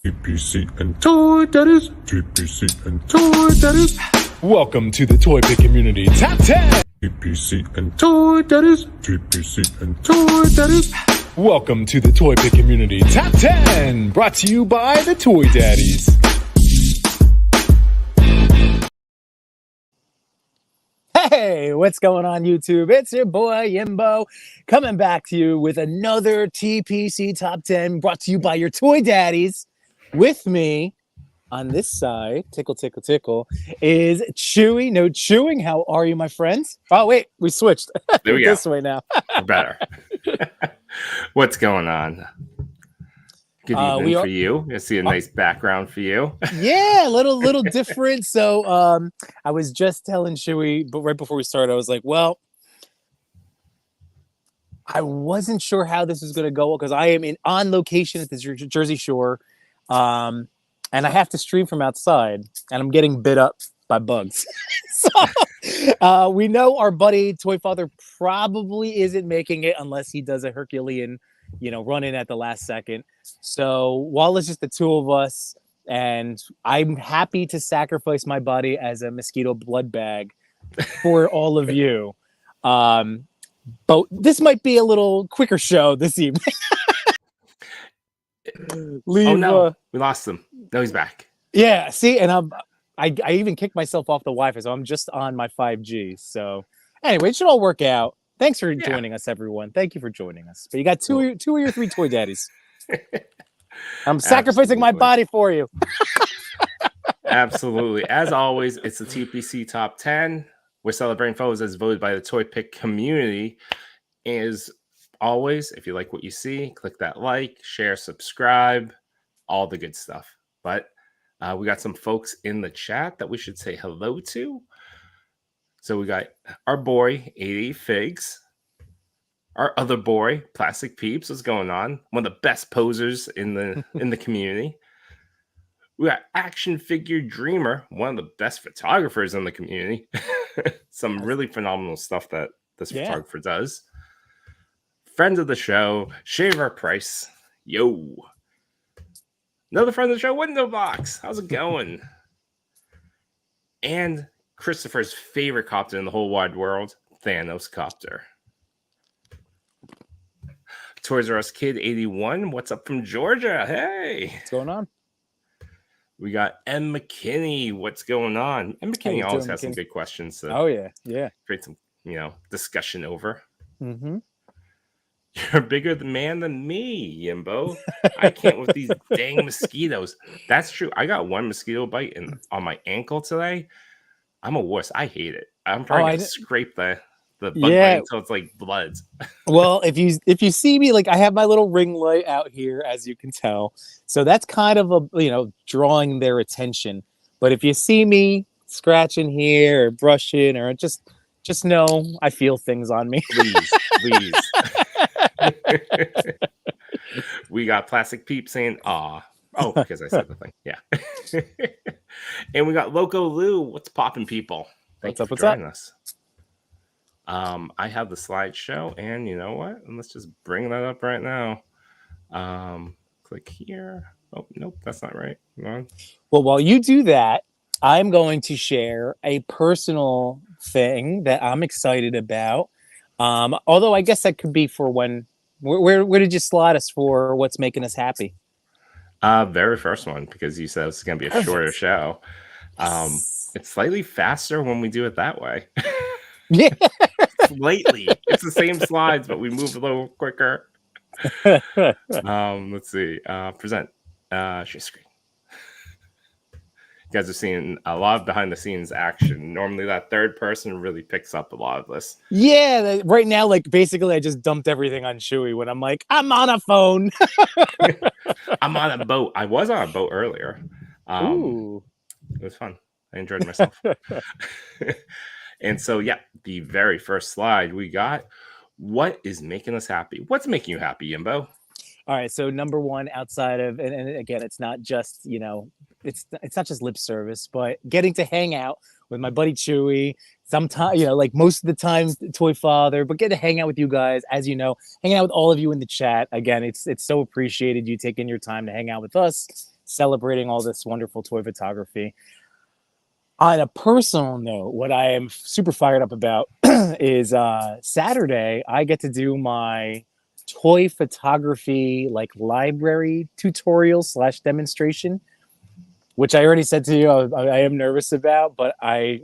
TPC and Toy Daddies, TPC and Toy Daddies, Welcome to the Toy Pick Community Top 10! TPC and Toy Daddies, TPC and Toy Daddies. Welcome to the Toy Pick Community Top 10! Brought to you by the Toy Daddies. Hey, what's going on, YouTube? It's your boy Yimbo coming back to you with another TPC Top 10 brought to you by your Toy Daddies. With me on this side, tickle, tickle, tickle, is Chewy. No chewing. How are you, my friends? Oh, wait, we switched. There we go. This way now. We're better. What's going on? Good evening for you. I see a nice background for you. Yeah, a little different. So I was just telling Chewy, but right before we started, I was like, well, I wasn't sure how this was going to go because I am on location at the Jersey Shore. And I have to stream from outside, and I'm getting bit up by bugs. So we know our buddy Toy Father probably isn't making it unless he does a Herculean, run in at the last second. So while it's just the two of us, and I'm happy to sacrifice my body as a mosquito blood bag for all of you. But this might be a little quicker show this evening. Oh no, we lost him. No, he's back. Yeah, see, and I even kicked myself off the Wi-Fi, so I'm just on my 5G. So anyway, it should all work out. Thanks for joining us, everyone. Thank you for joining us. But you got two of your three Toy Daddies. I'm sacrificing my body for you. Absolutely. As always, it's the TPC Top 10. We're celebrating photos as voted by the Toy Pick community. As always, if you like what you see, click that like, share, subscribe, all the good stuff. But we got some folks in the chat that we should say hello to. So we got our boy, 80 Figs. Our other boy, Plastic Peeps. What's going on? One of the best posers in the community. We got Action Figure Dreamer, one of the best photographers in the community. Some really phenomenal stuff that this photographer does. Friends of the show, Shaver Price. Yo. Another friend of the show, Window Box. How's it going? And Christopher's favorite copter in the whole wide world, Thanos Copter. Toys R Us Kid 81. What's up from Georgia? Hey. What's going on? We got M. McKinney. What's going on? M. McKinney always has some good questions. To create some, discussion over. Mm-hmm. You're bigger man than me, Yimbo. I can't with these dang mosquitoes. That's true. I got one mosquito bite on my ankle today. I'm a wuss. I hate it. I'm probably gonna scrape the bug bite until it's like blood. Well, if you see me, like I have my little ring light out here, as you can tell. So that's kind of drawing their attention. But if you see me scratching here or brushing or just know I feel things on me. Please. We got Plastic Peep saying "aw." Oh, because I said the thing. Yeah. And we got Loco Lou. What's popping, people? Thanks for joining us. I have the slideshow, and you know what? And let's just bring that up right now. Click here. Oh, nope, that's not right. Hold on. Well, while you do that, I'm going to share a personal thing that I'm excited about. Although I guess that could be for when. Where did you slot us for what's making us happy? Very first one, because you said it's going to be a shorter show. It's slightly faster when we do it that way. Yeah. Slightly. It's the same slides, but we move a little quicker. Let's see. Present. Share screen. You guys are seeing a lot of behind the scenes action. Normally that third person really picks up a lot of this. Yeah, right now, basically I just dumped everything on Chewy when I'm like, I'm on a phone. I'm on a boat. I was on a boat earlier. Ooh. It was fun. I enjoyed myself. And so, the very first slide we got, what is making us happy? What's making you happy, Yimbo? All right, so number one, outside of, and again, it's not just, it's not just lip service, but getting to hang out with my buddy Chewy. Sometimes, most of the time, Toy Father, but get to hang out with you guys, as you know, hanging out with all of you in the chat. Again, it's so appreciated you taking your time to hang out with us. celebrating all this wonderful toy photography. On a personal note, what I am super fired up about is Saturday, I get to do my toy photography like library tutorial / demonstration, which I already said to you I am nervous about, but I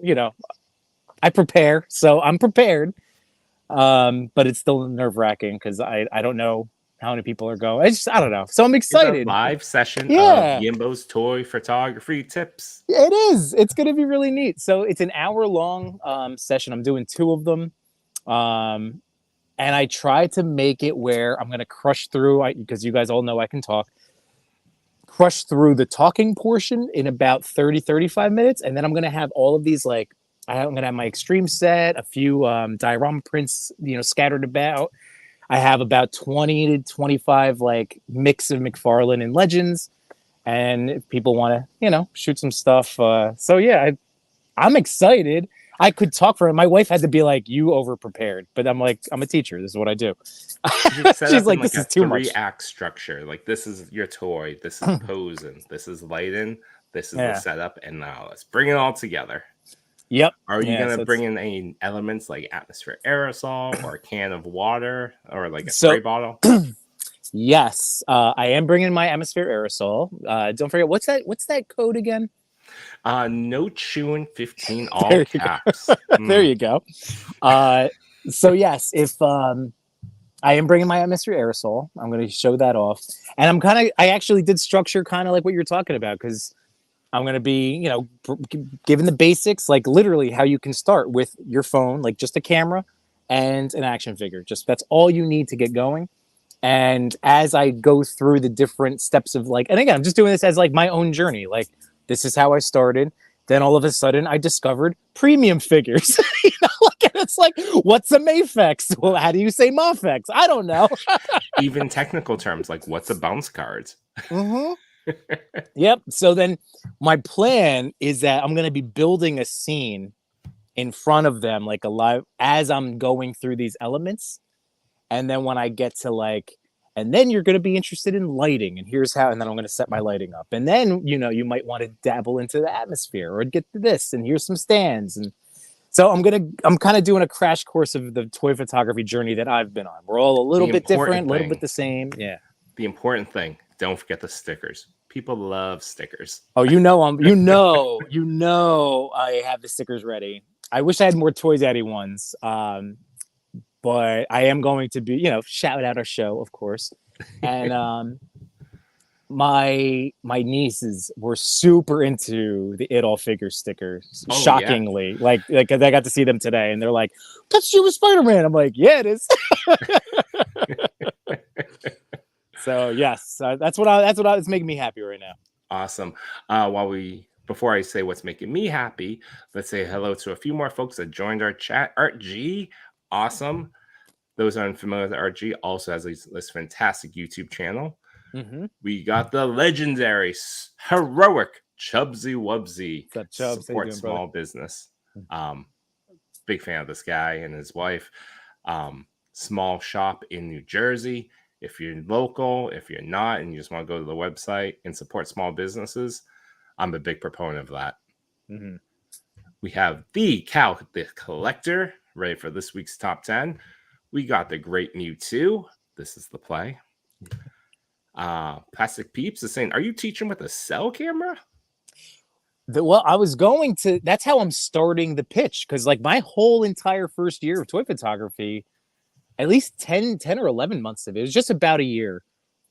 prepare, so I'm prepared. But it's still nerve wracking because I don't know how many people are going. I don't know. So I'm It's a excited. live session of Yeah. Yimbo's toy photography tips. It is. It's going to be really neat. So it's an hour-long session. I'm doing 2 of them. And I try to make it where I'm going to crush through, because you guys all know I can talk, crush through the talking portion in about 30-35 minutes. And then I'm going to have all of these, like, I'm going to have my extreme set, a few diorama prints, scattered about. I have about 20 to 25 like mix of McFarlane and Legends. And if people want to, shoot some stuff. So yeah, I'm excited. I could talk for it. My wife had to be like, "You over prepared," but I'm like, I'm a teacher. This is what I do. She's like, "This is too much." 3-act structure. Like, this is your toy. This is posing. This is lighting. This is the setup. And now let's bring it all together. Yep. Are you going to bring in any elements like atmosphere aerosol or a can of water or like a spray bottle? Yes, I am bringing my atmosphere aerosol. Don't forget, what's that code again? No chewing 15 all caps. There you go. So yes, if I am bringing my atmosphere aerosol, I'm going to show that off, and I actually did structure kind of like what you're talking about, because I'm going to be, given the basics, like literally how you can start with your phone, like just a camera and an action figure. Just that's all you need to get going. And as I go through the different steps of like, and again, I'm just doing this as like my own journey. Like, this is how I started. Then all of a sudden I discovered premium figures. And it's like, what's a Mafex? Well, how do you say Mafex? I don't know. Even technical terms like what's a bounce card? Mm-hmm. Yep. So then my plan is that I'm going to be building a scene in front of them, like a live, as I'm going through these elements. And then when I get to like, and then you're going to be interested in lighting, and here's how, and then I'm going to set my lighting up. And then, you might want to dabble into the atmosphere or get to this, and here's some stands. And so I'm kind of doing a crash course of the toy photography journey that I've been on. We're all a little bit different, a little bit the same. Yeah. The important thing, don't forget the stickers. People love stickers. Oh, I have the stickers ready. I wish I had more Toy Daddy ones. But I am going to be, shout out our show, of course. And my nieces were super into the It All Figure stickers. Shockingly. Yeah. Like I got to see them today, and they're like, "That's you with Spider-Man." I'm like, "Yeah, it is." So yes, that's what's making me happy right now. Awesome. Before I say what's making me happy, let's say hello to a few more folks that joined our chat. Art G, awesome. Those unfamiliar with Art G also has this fantastic YouTube channel. Mm-hmm. We got the legendary, heroic Chubsy Wubsy. What's up, Chubbs? Support small business. Big fan of this guy and his wife. Small shop in New Jersey. If you're local, if you're not, and you just want to go to the website and support small businesses, I'm a big proponent of that. Mm-hmm. We have the Cal the Collector ready for this week's top 10. We got the Great Mewtwo. This is the play. Plastic Peeps is saying, "Are you teaching with a cell camera?" Well, I was going to. That's how I'm starting the pitch, because like my whole entire first year of toy photography, at least 10 or 11 months of it was just about a year,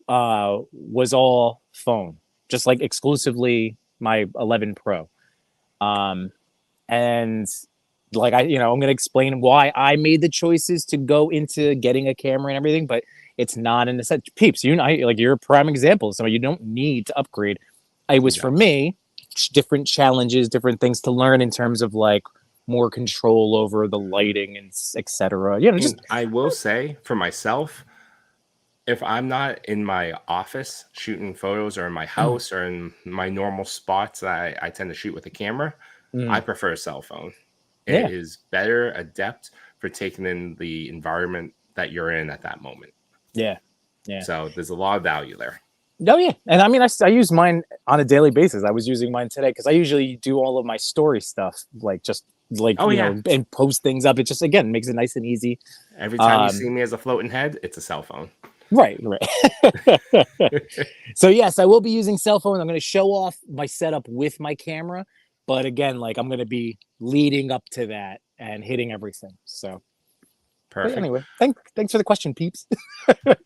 was all phone, just like exclusively my 11 Pro. And like I'm going to explain why I made the choices to go into getting a camera and everything, but it's not in the set. Peeps, you're a prime example. So you don't need to upgrade. It was for me, different challenges, different things to learn in terms of like more control over the lighting and etc. I will say for myself, if I'm not in my office shooting photos or in my house or in my normal spots that I tend to shoot with a camera, I prefer a cell phone. It is better adept for taking in the environment that you're in at that moment. Yeah. So there's a lot of value there. Oh yeah, and I mean, I use mine on a daily basis. I was using mine today because I usually do all of my story stuff, like just like Oh yeah. and post things up. It just again makes it nice and easy. Every time you see me as a floating head, it's a cell phone. Right. So yes, I will be using cell phone. I'm going to show off my setup with my camera, but again, like I'm going to be leading up to that and hitting everything. So Perfect. anyway, thanks for the question, peeps.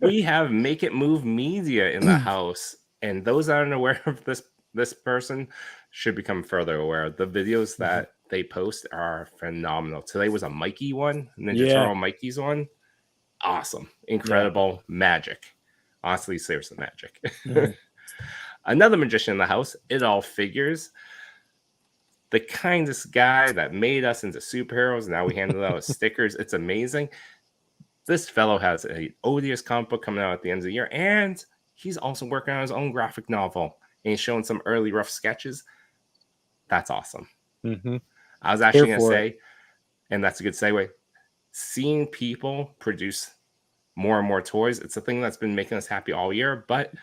We have Make It Move Media in the house, and those that aren't aware of this person should become further aware. The videos that they post are phenomenal. Today was a Mikey one, Ninja Turtle Mikey's one. Awesome, incredible, magic. Honestly, seriously, magic. Another magician in the house. It All Figures. The kindest guy that made us into superheroes. Now we handle out stickers. It's amazing. This fellow has a odious comic book coming out at the end of the year, and he's also working on his own graphic novel, and he's showing some early rough sketches. That's awesome. I was actually going to say, and that's a good segue, seeing people produce more and more toys, it's a thing that's been making us happy all year. But,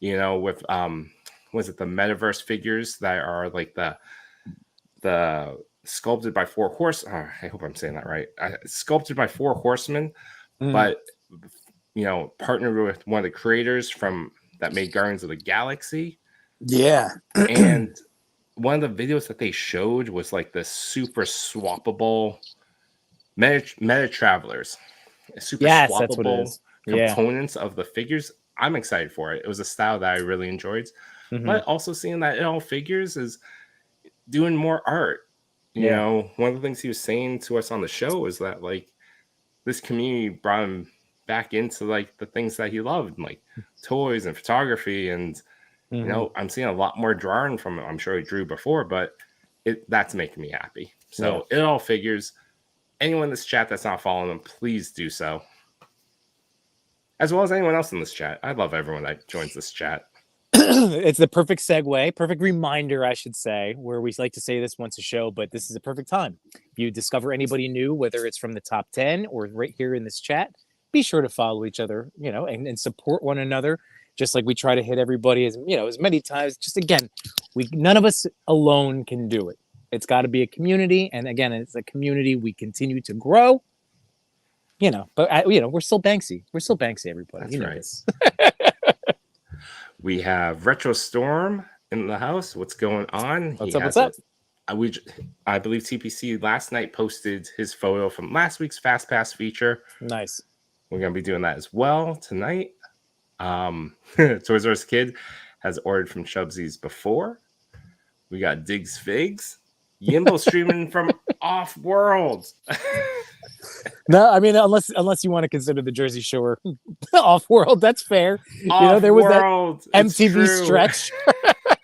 you know, with, was it the metaverse figures that are like the sculpted by four horse. I hope I'm saying that right. Sculpted by four horsemen, but you know, partnered with one of the creators from that made Guardians of the Galaxy. Yeah, and one of the videos that they showed was like the super swappable meta travelers, super swappable that's what it is. Components of the figures. I'm excited for it. It was a style that I really enjoyed, but also seeing that It All Figures is doing more art. You know, one of the things he was saying to us on the show is that like this community brought him back into like the things that he loved, like toys and photography. And you know, I'm seeing a lot more drawing from him. I'm sure he drew before, but that's making me happy. So It All Figures. Anyone in this chat that's not following him, please do so. As well as anyone else in this chat. I love everyone that joins this chat. It's the perfect segue, perfect reminder, I should say, where we like to say this once a show, but this is a perfect time. If you discover anybody new, whether it's from the top 10 or right here in this chat, be sure to follow each other, you know, and support one another, just like we try to hit everybody as, you know, as many times. Just again, none of us alone can do it. It's got to be a community. And again, it's a community we continue to grow, you know, but, you know, we're still Banksy. We're still Banksy, everybody. That's you know right. this. We have Retro Storm in the house. What's going on? What's up? I believe TPC last night posted his photo from last week's Fast Pass feature. Nice. We're going to be doing that as well tonight. Toys R Us Kid has ordered from Chubsy's before. We got Diggs Figs. Yimbo streaming from Off World. No, I mean, unless you want to consider the Jersey Shore Off World, that's fair. Off you know, there was World. that MTV stretch.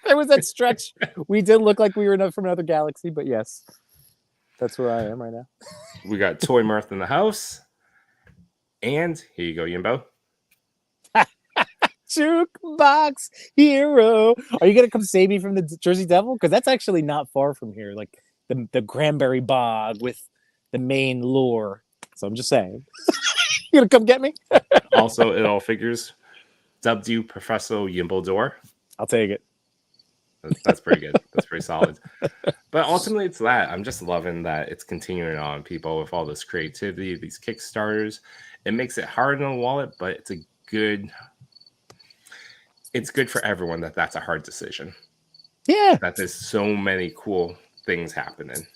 There was that stretch. We did look like we were from another galaxy, but yes, that's where I am right now. We got Toy Mirth in the house. And here you go, Yimbo. Jukebox hero. Are you gonna come save me from the Jersey Devil? Because that's actually not far from here, like the Cranberry Bog with the main lure. So I'm just saying. You gonna come get me? Also, It All Figures dubbed you Professor Yimbledore. I'll take it. That's pretty good. That's pretty solid. But ultimately, it's that. I'm just loving that it's continuing on, people, with all this creativity, these Kickstarters. It makes it hard in the wallet, but it's good for everyone that's a hard decision. Yeah. That there's so many cool things happening.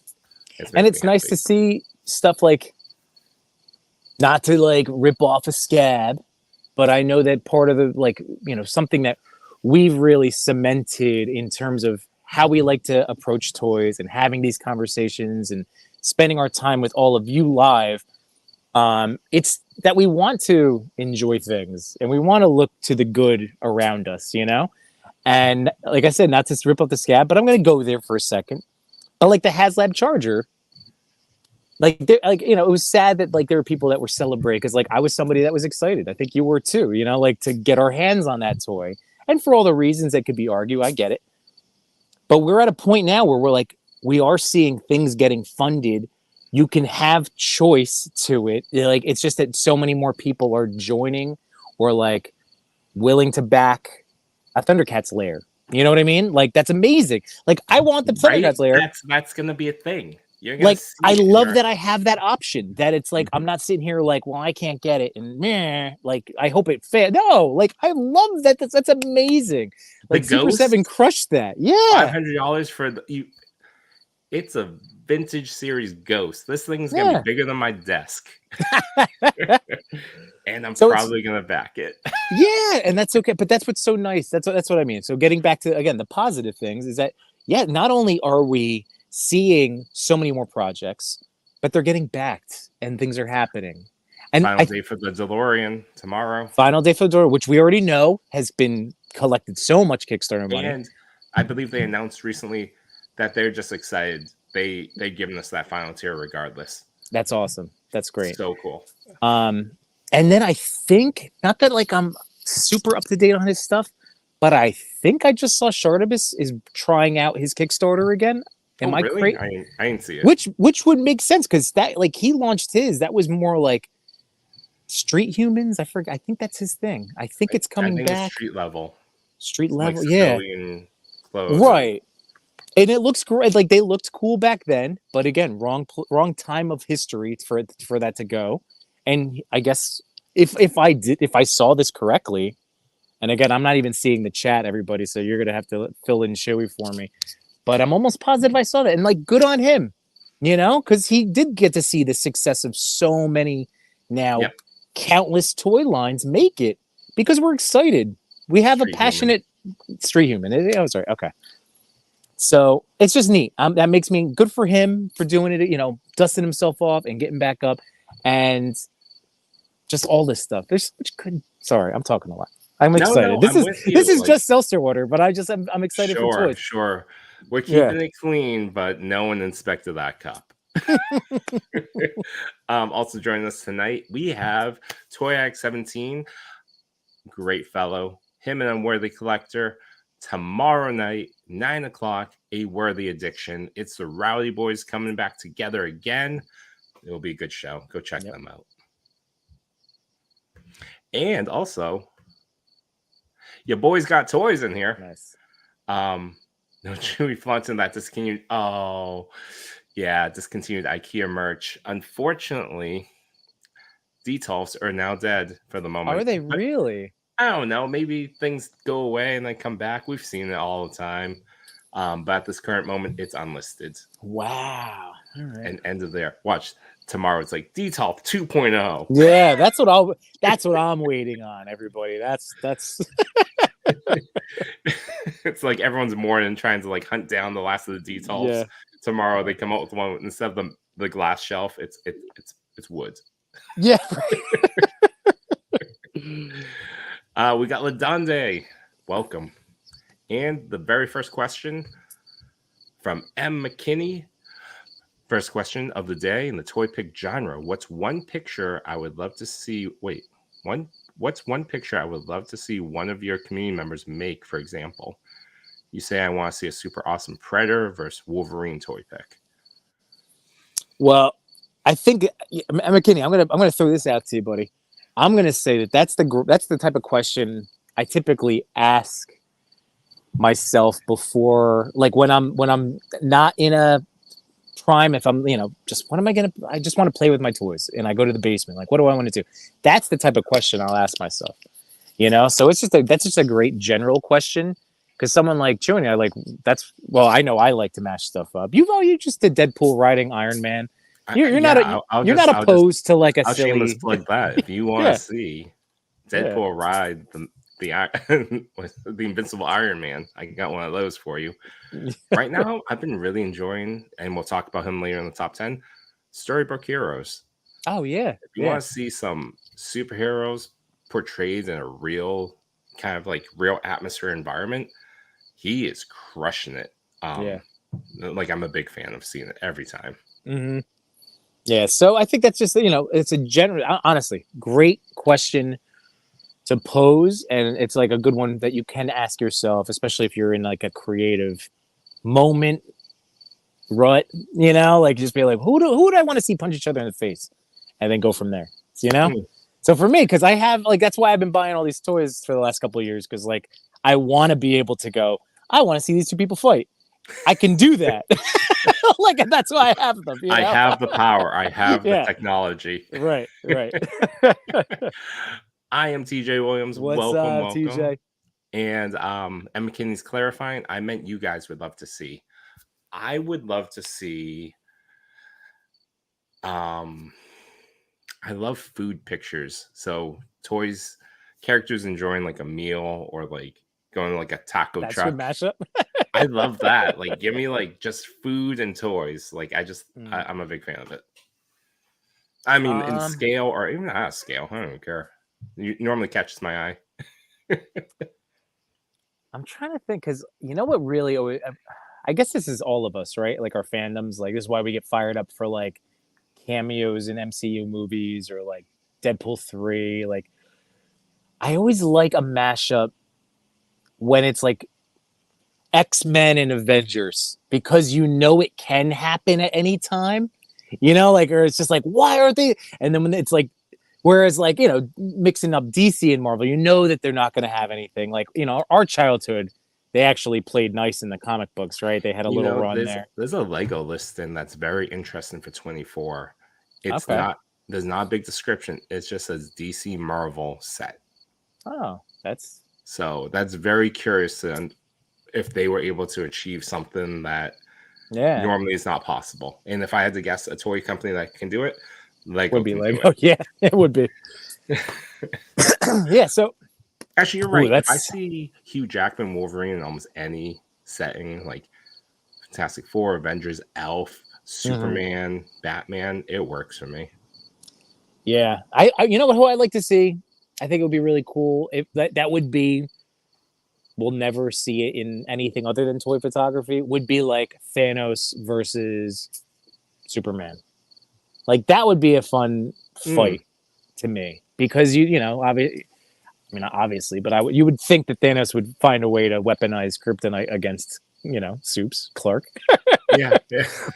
It's nice to see stuff like, not to like rip off a scab, but I know that part of the, like, you know, something that we've really cemented in terms of how we like to approach toys and having these conversations and spending our time with all of you live. It's that we want to enjoy things and we want to look to the good around us, you know? And like I said, not to rip off the scab, but I'm going to go there for a second. But like the HasLab charger, like, you know, it was sad that like there were people that were celebrating, because like I was somebody that was excited. I think you were too, you know, like to get our hands on that toy. And for all the reasons that could be argued, I get it. But we're at a point now where we're like, we are seeing things getting funded. You can have choice to it. Like, it's just that so many more people are joining or like willing to back a Thundercats lair. You know what I mean? Like that's amazing. Like I want the Right? Thundercats lair. That's gonna be a thing. You're gonna Like see I it in love your- that I have that option. That it's like Mhm. I'm not sitting here like, well, I can't get it, and meh, like I hope it fails. No, like I love that. That's amazing. Like The Super Ghost? 7 crushed that. Yeah, $500 for the you. It's a vintage series Ghost. This thing's gonna Yeah. be bigger than my desk, and I'm So it's- probably gonna back it. yeah, and that's okay. But that's what's so nice. That's what I mean. So getting back to again the positive things is that not only are we seeing so many more projects, but they're getting backed and things are happening. And Final day for the DeLorean tomorrow, Final Day for the Door, which we already know has been collected so much Kickstarter money. and I believe they announced recently that they're just excited. They've given us that final tier regardless. That's awesome. That's great. So cool. And then I think, not that like I'm super up to date on his stuff, but I think I just saw Shardibus is trying out his Kickstarter again. Am I really? crazy? I didn't see it. Which would make sense because that like he launched his. That was more like Street Humans. I forgot. I think that's his thing. I think it's coming I think back. It's street level. Street Like level, yeah. civilian clothes. Right. And it looks great. Like they looked cool back then, but again, wrong time of history for that to go. And I guess if I saw this correctly, and again, I'm not even seeing the chat, everybody, so you're gonna have to fill in showy for me. But I'm almost positive I saw that, and like, good on him, because he did get to see the success of so many now countless toy lines make it because we're excited. We have Street a passionate street human. Oh, sorry. Okay. So it's just neat. That makes me good for him for doing it, dusting himself off and getting back up and just all this stuff. There's so much good. Sorry, I'm talking a lot. I'm excited. I'm with you, this is like- just seltzer water, but I'm excited for toys. Sure. We're keeping it clean, but no one inspected that cup. Also joining us tonight, we have Toyac17, great fellow, him an unworthy collector. Tomorrow night, 9 o'clock, a worthy addiction. It's the Rowdy Boys coming back together again. It'll be a good show. Go check them out. And also, your boys got toys in here. Nice. No Chewy flaunting that discontinued. Oh, yeah, discontinued IKEA merch. Unfortunately, Detolfs are now dead for the moment. Are they really? I don't know. Maybe things go away and then come back. We've seen it all the time. But at this current moment, it's unlisted. Wow. All right. And end of there. Watch tomorrow. It's like Detolf 2.0. Yeah, that's what I'm waiting on, everybody. That's It's like everyone's mourning, trying to like hunt down the last of the Detolfs. Yeah. Tomorrow they come out with one instead of the glass shelf. It's wood. Yeah. We got Ladonde. Welcome. And the very first question from M. McKinney. First question of the day in the toy pick genre. What's one picture I would love to see? What's one picture I would love to see one of your community members make, for example? You say I want to see a super awesome Predator versus Wolverine toy pick. Well, I think McKinney, I'm gonna throw this out to you, buddy. I'm gonna say that's the type of question I typically ask myself before, like when I'm not in a prime. If I'm, just what am I gonna? I just want to play with my toys, and I go to the basement. Like, what do I want to do? That's the type of question I'll ask myself. So that's just a great general question. Because someone like Junior, I know I like to mash stuff up. You just did Deadpool riding Iron Man. You're not opposed to like a I'll silly. shameless plug that if you want to see Deadpool ride the Invincible Iron Man. I got one of those for you. Right now, I've been really enjoying, and we'll talk about him later in the top 10. Storybook Heroes. Oh yeah. If you want to see some superheroes portrayed in a real kind of like real atmosphere environment, he is crushing it. Like I'm a big fan of seeing it every time. Mm-hmm. Yeah, so I think that's just it's a general, honestly, great question to pose, and it's like a good one that you can ask yourself, especially if you're in like a creative moment rut, like just be like, who do I want to see punch each other in the face, and then go from there, So for me, because I have that's why I've been buying all these toys for the last couple of years, because like I want to be able to go, I want to see these two people fight. I can do that. Like, that's why I have them. You know? I have the power. I have the Yeah. technology. Right. I am TJ Williams. What's welcome, up, TJ? And M. McKinney's clarifying. I meant you guys would love to see. I would love to see. I love food pictures. So toys, characters enjoying like a meal or like going to like a taco That's truck. your mashup. I love that. Like, give me like just food and toys. Like, I'm a big fan of it. I mean, in scale or even out of scale, I don't care. You normally catches my eye. I'm trying to think because you know what really always, I guess this is all of us, right? Like our fandoms. Like this is why we get fired up for like cameos in MCU movies or like Deadpool 3. Like I always like a mashup when it's like X-Men and Avengers because you know it can happen at any time. You know, like, or it's just like, why are they? And then when it's like, whereas like, you know, mixing up DC and Marvel, you know that they're not going to have anything. Like, you know, our childhood, they actually played nice in the comic books, right? They had a little run there. There's a Lego listing that's very interesting for 24. It's Okay. there's not a big description. It just says DC Marvel set. Oh, that's very curious to if they were able to achieve something that normally is not possible. And if I had to guess a toy company that can do it, Lego would be can Lego. do it. Yeah, it would be. Yeah. So actually, you're right. If I see Hugh Jackman Wolverine in almost any setting, like Fantastic Four, Avengers, Elf, Superman, Batman, it works for me. Yeah, I you know who I like to see? I think it would be really cool if that would be. We'll never see it in anything other than toy photography. Would be like Thanos versus Superman. Like that would be a fun fight to me because you know obviously, but you would think that Thanos would find a way to weaponize kryptonite against Supes Clark. yeah.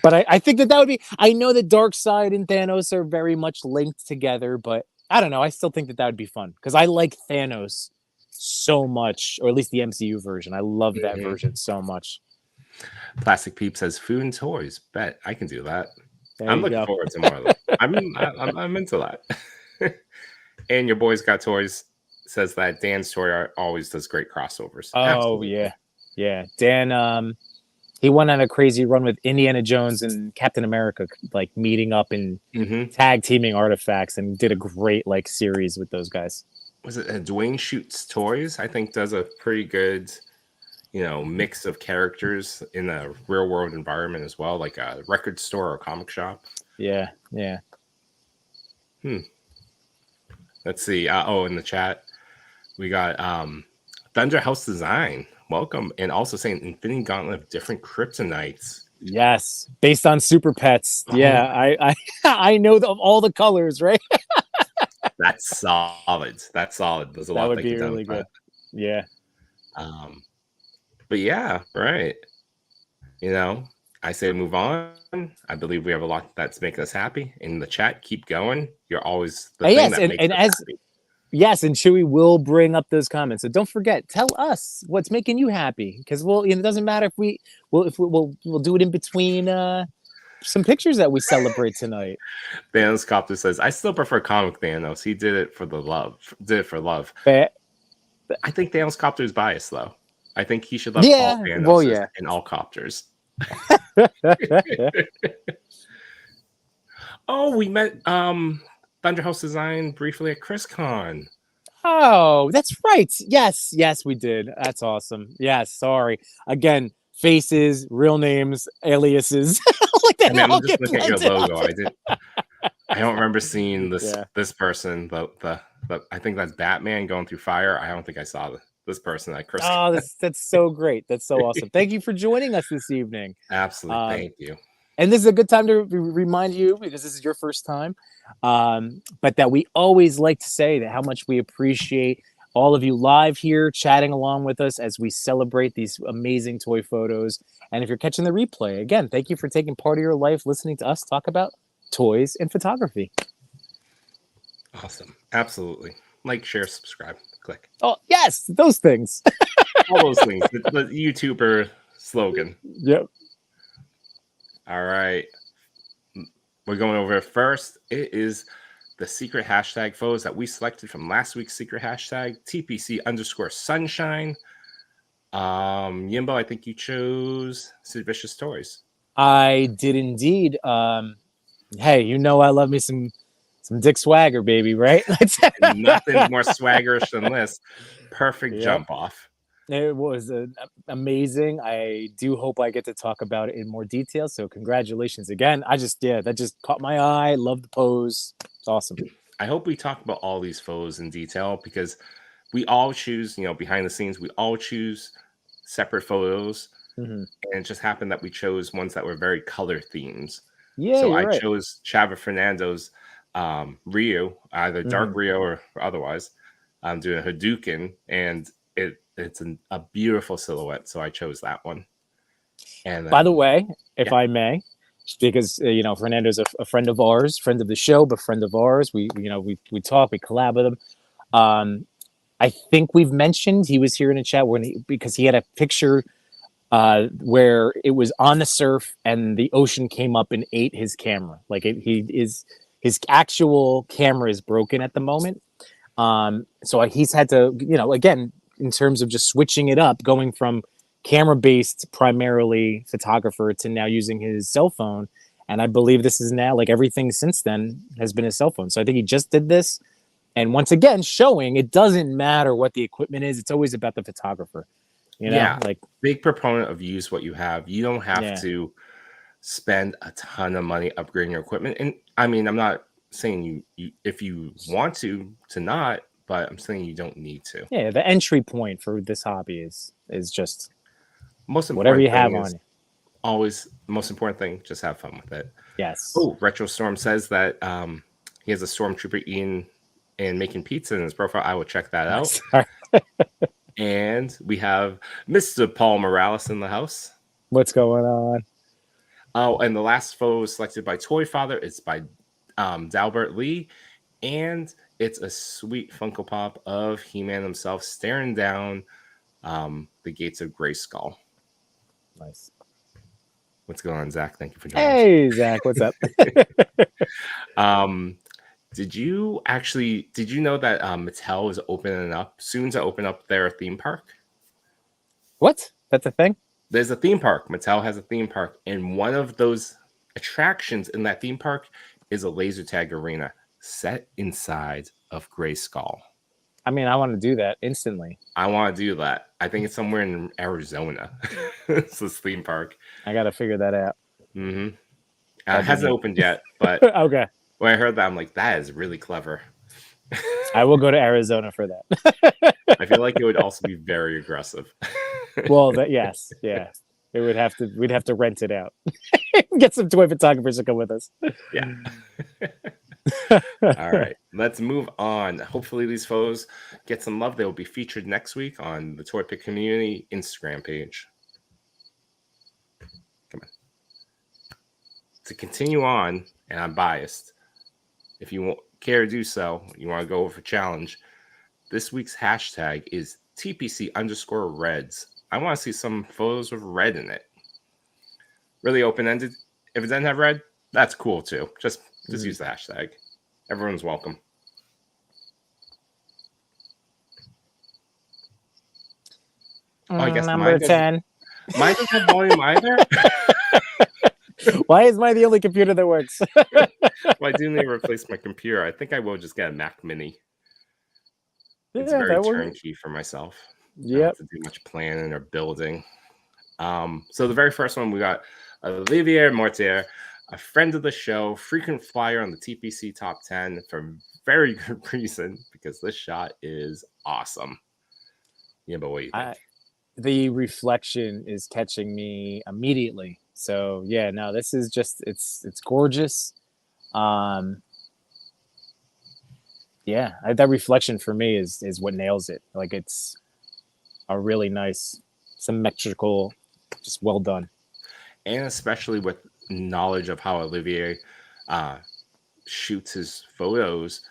But I think that would be. I know that Darkseid and Thanos are very much linked together, but I don't know. I still think that would be fun because I like Thanos so much, or at least the MCU version. I love that version so much. Plastic Peep says food and toys. Bet I can do that. I'm looking forward to more of that. I'm into that. And your boys got toys says that Dan's toy art always does great crossovers. Oh, absolutely. Yeah. Dan, he went on a crazy run with Indiana Jones and Captain America, like meeting up and tag teaming artifacts, and did a great like series with those guys. Was it Dwayne Shoots Toys? I think does a pretty good, mix of characters in a real world environment as well, like a record store or a comic shop. Yeah. Let's see. In the chat, we got Thunder House Design. Welcome, and also saying Infinity Gauntlet of different kryptonites. Yes, based on Super Pets. Yeah, I know all the colors, right? That's solid. There's a lot that would they be could really good. Yeah. But yeah, right. I say move on. I believe we have a lot that's making us happy. In the chat, keep going. You're always the thing that makes us happy. Yes, and Chewy will bring up those comments. So don't forget, tell us what's making you happy, because it doesn't matter if we'll do it in between some pictures that we celebrate tonight. Thanos Copter says, I still prefer comic Thanos. He did it for love. I think Thanos Copter is biased though. I think he should love all Thanos and all copters. Oh, we met Thunderhouse Design briefly at ChrisCon. Oh, that's right. Yes, we did. That's awesome. Yeah, sorry. Again, faces, real names, aliases. Like that. And I'm just looking at your logo. I don't remember seeing this person, but I think that's Batman going through fire. I don't think I saw this person at ChrisCon. Oh, that's so great. That's so awesome. Thank you for joining us this evening. Absolutely. Thank you. And this is a good time to remind you, because this is your first time, but that we always like to say that how much we appreciate all of you live here chatting along with us as we celebrate these amazing toy photos. And if you're catching the replay, again, thank you for taking part of your life listening to us talk about toys and photography. Awesome. Absolutely. Like, share, subscribe, click. Oh, yes, those things. All those things. The YouTuber slogan. Yep. All right. We're going over it first. It is the secret hashtag photos that we selected from last week's secret hashtag, TPC_sunshine. Yimbo, I think you chose Sid Vicious Toys. I did indeed. Hey, you know I love me some Dick Swagger, baby, right? Nothing more swaggerish than this. Perfect Yep. jump off. It was amazing. I do hope I get to talk about it in more detail. So congratulations again. That just caught my eye. Love the pose. It's awesome. I hope we talk about all these photos in detail because we all choose, behind the scenes, we all choose separate photos. Mm-hmm. And it just happened that we chose ones that were very color themes. Yeah, so I right. chose Chava Fernando's Ryu, either dark Ryu or otherwise. I'm doing a Hadouken, and it's a beautiful silhouette, so I chose that one. And then, by the way, if I may, because Fernando's a friend of ours, friend of the show, but friend of ours. We talk, we collab with him. I think we've mentioned he was here in a chat because he had a picture where it was on the surf and the ocean came up and ate his camera. Like his actual camera is broken at the moment. So he's had to, again, in terms of just switching it up, going from camera-based primarily photographer to now using his cell phone. And I believe this is now, like, everything since then has been his cell phone. So I think he just did this. And once again, showing it doesn't matter what the equipment is. It's always about the photographer. Like, big proponent of use what you have. You don't have to spend a ton of money upgrading your equipment. And I mean, I'm not saying you if you want to not, but I'm saying you don't need to. Yeah, the entry point for this hobby is just most whatever you have on it. Always the most important thing, just have fun with it. Yes. Oh, Retro Storm says that he has a stormtrooper eating and making pizza in his profile. I will check that out. And we have Mr. Paul Morales in the house. What's going on? Oh, and the last photo was selected by Toy Father. It's by Dalbert Lee. And it's a sweet Funko Pop of He-Man himself staring down the gates of Grayskull. Nice. What's going on, Zach? Thank you for joining us. Hey, Zach, what's up? Did you know that Mattel is opening up soon to open up their theme park? What? That's a thing? There's a theme park. Mattel has a theme park, and one of those attractions in that theme park is a laser tag arena set inside of Grayskull. I mean, I want to do that instantly. I want to do that. I think it's somewhere in Arizona. It's this theme park. I got to figure that out. Mm-hmm. It hasn't opened yet, but okay. When I heard that, I'm like, that is really clever. I will go to Arizona for that. I feel like it would also be very aggressive. Well, yes, yeah. We'd have to rent it out. Get some toy photographers to come with us. Yeah. All right, let's move on. Hopefully these photos get some love. They will be featured next week on the Toy Pick Community Instagram page. Come on. To continue on, and I'm biased, if you care to do so, you want to go over challenge, this week's hashtag is TPC_Reds. I want to see some photos with red in it. Really open-ended. If it doesn't have red, that's cool too. Just use the hashtag. Everyone's welcome. I guess number 10. Mine doesn't have volume either. Why is mine the only computer that works? Well, I do need to replace my computer. I think I will just get a Mac Mini. It's very turnkey for myself. Yeah. I don't have to do much planning or building. So the very first one, we got Olivier Mortier, a friend of the show, frequent flyer on the TPC Top 10 for very good reason, because this shot is awesome. Yeah, but what do you think? The reflection is catching me immediately. So yeah, no, this is just it's gorgeous. Yeah, that reflection for me is what nails it. Like, it's a really nice, symmetrical, just well done. And especially with knowledge of how Olivier shoots his photos,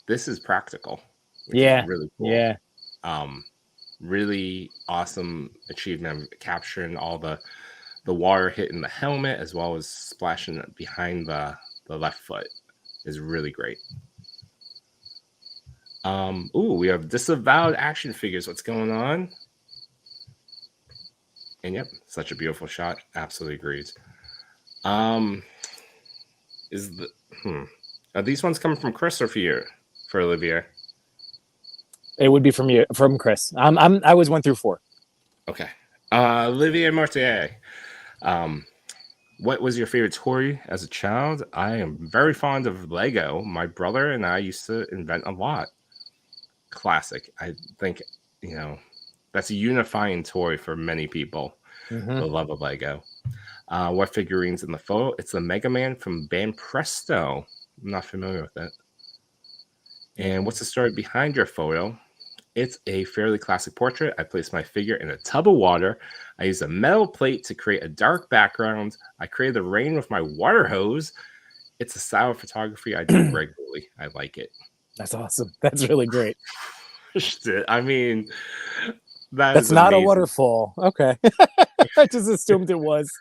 this is practical. Yeah, is really cool. Yeah. Really awesome achievement of capturing all the water hitting the helmet as well as splashing behind the left foot is really great. Ooh, we have disavowed action figures. What's going on? And yep, such a beautiful shot. Absolutely agreed. Is the are these ones coming from Chris or for Olivier? It would be from Chris. I was 1 through 4. Okay. Olivier Mortier. What was your favorite toy as a child? I am very fond of Lego. My brother and I used to invent a lot. Classic. I think, that's a unifying toy for many people. Mm-hmm. The love of Lego. What figurines in the photo? It's the Mega Man from Band Presto. I'm not familiar with it. And what's the story behind your photo? It's a fairly classic portrait. I placed my figure in a tub of water. I used a metal plate to create a dark background. I created the rain with my water hose. It's a style of photography I do regularly. I like it. That's awesome. That's really great. I mean, that's not amazing. A waterfall. Okay. I just assumed it was.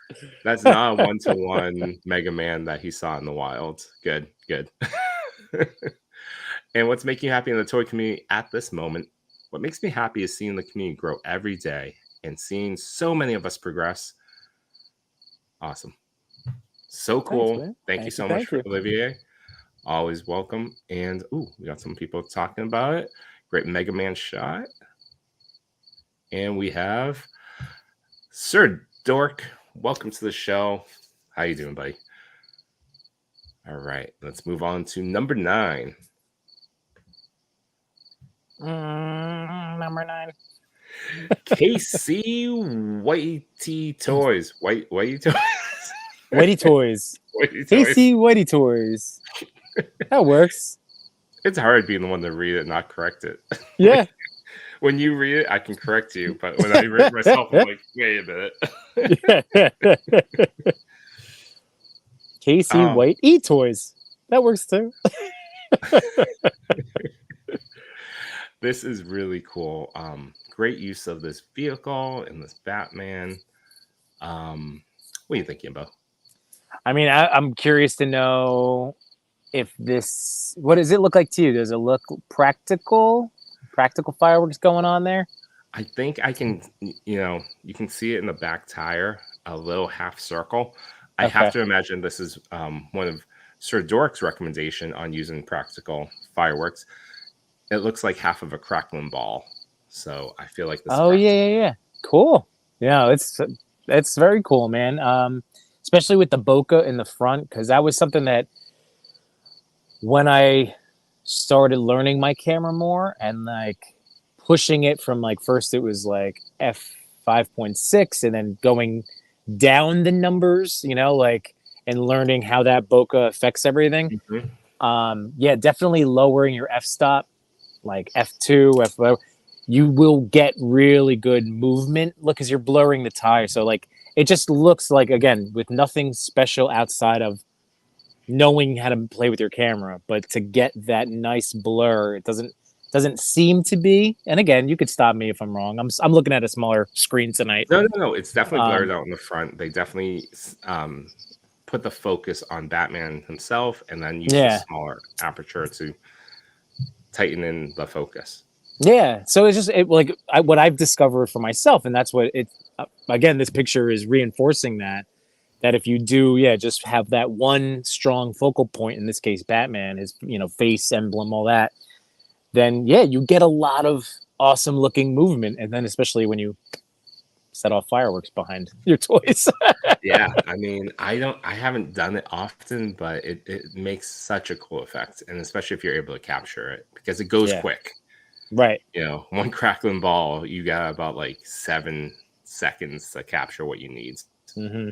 That's not a one-to-one Mega Man that he saw in the wild. Good. And what's making you happy in the toy community at this moment? What makes me happy is seeing the community grow every day and seeing so many of us progress. Awesome. So cool. Thanks, thank you so much, Olivier. Always welcome. And we got some people talking about it. Great Mega Man shot. And we have Sir Dork. Welcome to the show. How you doing, buddy? All right. Let's move on to number 9. Number 9. KC Whitey Toys. Whitey Toys. Whitey Toys. KC Whitey Toys. That works. It's hard being the one to read it, not correct it. Yeah. When you read it, I can correct you, but when I read it myself, I'm like, wait a minute. KC Whitey Toys. That works too. This is really cool. Great use of this vehicle and this Batman. What are you thinking about? I mean, I'm curious to know if this. What does it look like to you? Does it look practical? Practical fireworks going on there? I think I can. You can see it in the back tire, a little half circle. I have to imagine this is one of Sir Dork's recommendation on using practical fireworks. It looks like half of a crackling ball. So I feel like this. Oh, yeah. Cool. Yeah, it's very cool, man. Especially with the bokeh in the front, because that was something that when I started learning my camera more and like pushing it from like first it was like f5.6 and then going down the numbers, and learning how that bokeh affects everything. Mm-hmm. Definitely lowering your f-stop, like f2, you will get really good movement. Look, because you're blurring the tire, so like it just looks like, again, with nothing special outside of knowing how to play with your camera, but to get that nice blur, it doesn't seem to be. And again, you could stop me if I'm wrong. I'm looking at a smaller screen tonight. No, it's definitely blurred out in the front. They definitely put the focus on Batman himself, and then use a smaller aperture to tighten in the focus. Yeah, so it's just what I've discovered for myself, and that's what it. Again, this picture is reinforcing that if you do, just have that one strong focal point, in this case, Batman, his face emblem, all that, then you get a lot of awesome looking movement, and then especially when you set off fireworks behind your toys. Yeah, I mean, I haven't done it often, but it makes such a cool effect, and especially if you're able to capture it, because it goes quick. Right. One crackling ball, you got about like 7 seconds to capture what you need. Mm-hmm.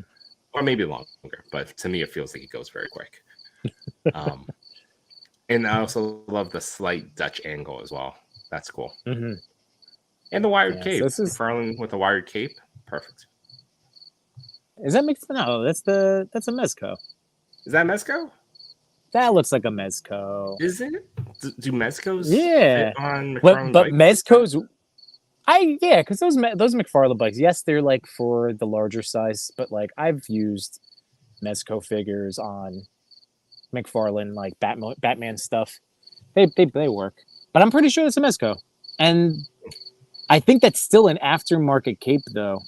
Or maybe longer, but to me, it feels like it goes very quick. And I also love the slight Dutch angle as well. That's cool. Mm-hmm. And the wired cape. So McFarlane with a wired cape. Perfect. Is that mixed? No, that's a Mezco. Is that Mezco? That looks like a Mezco. Is it? Do Mezcos fit on McFarlane's but Mezcos, Because those McFarlane bikes, yes, they're like for the larger size, but like I've used Mezco figures on McFarlane, like Batman stuff. They work, but I'm pretty sure it's a Mezco, and I think that's still an aftermarket cape though.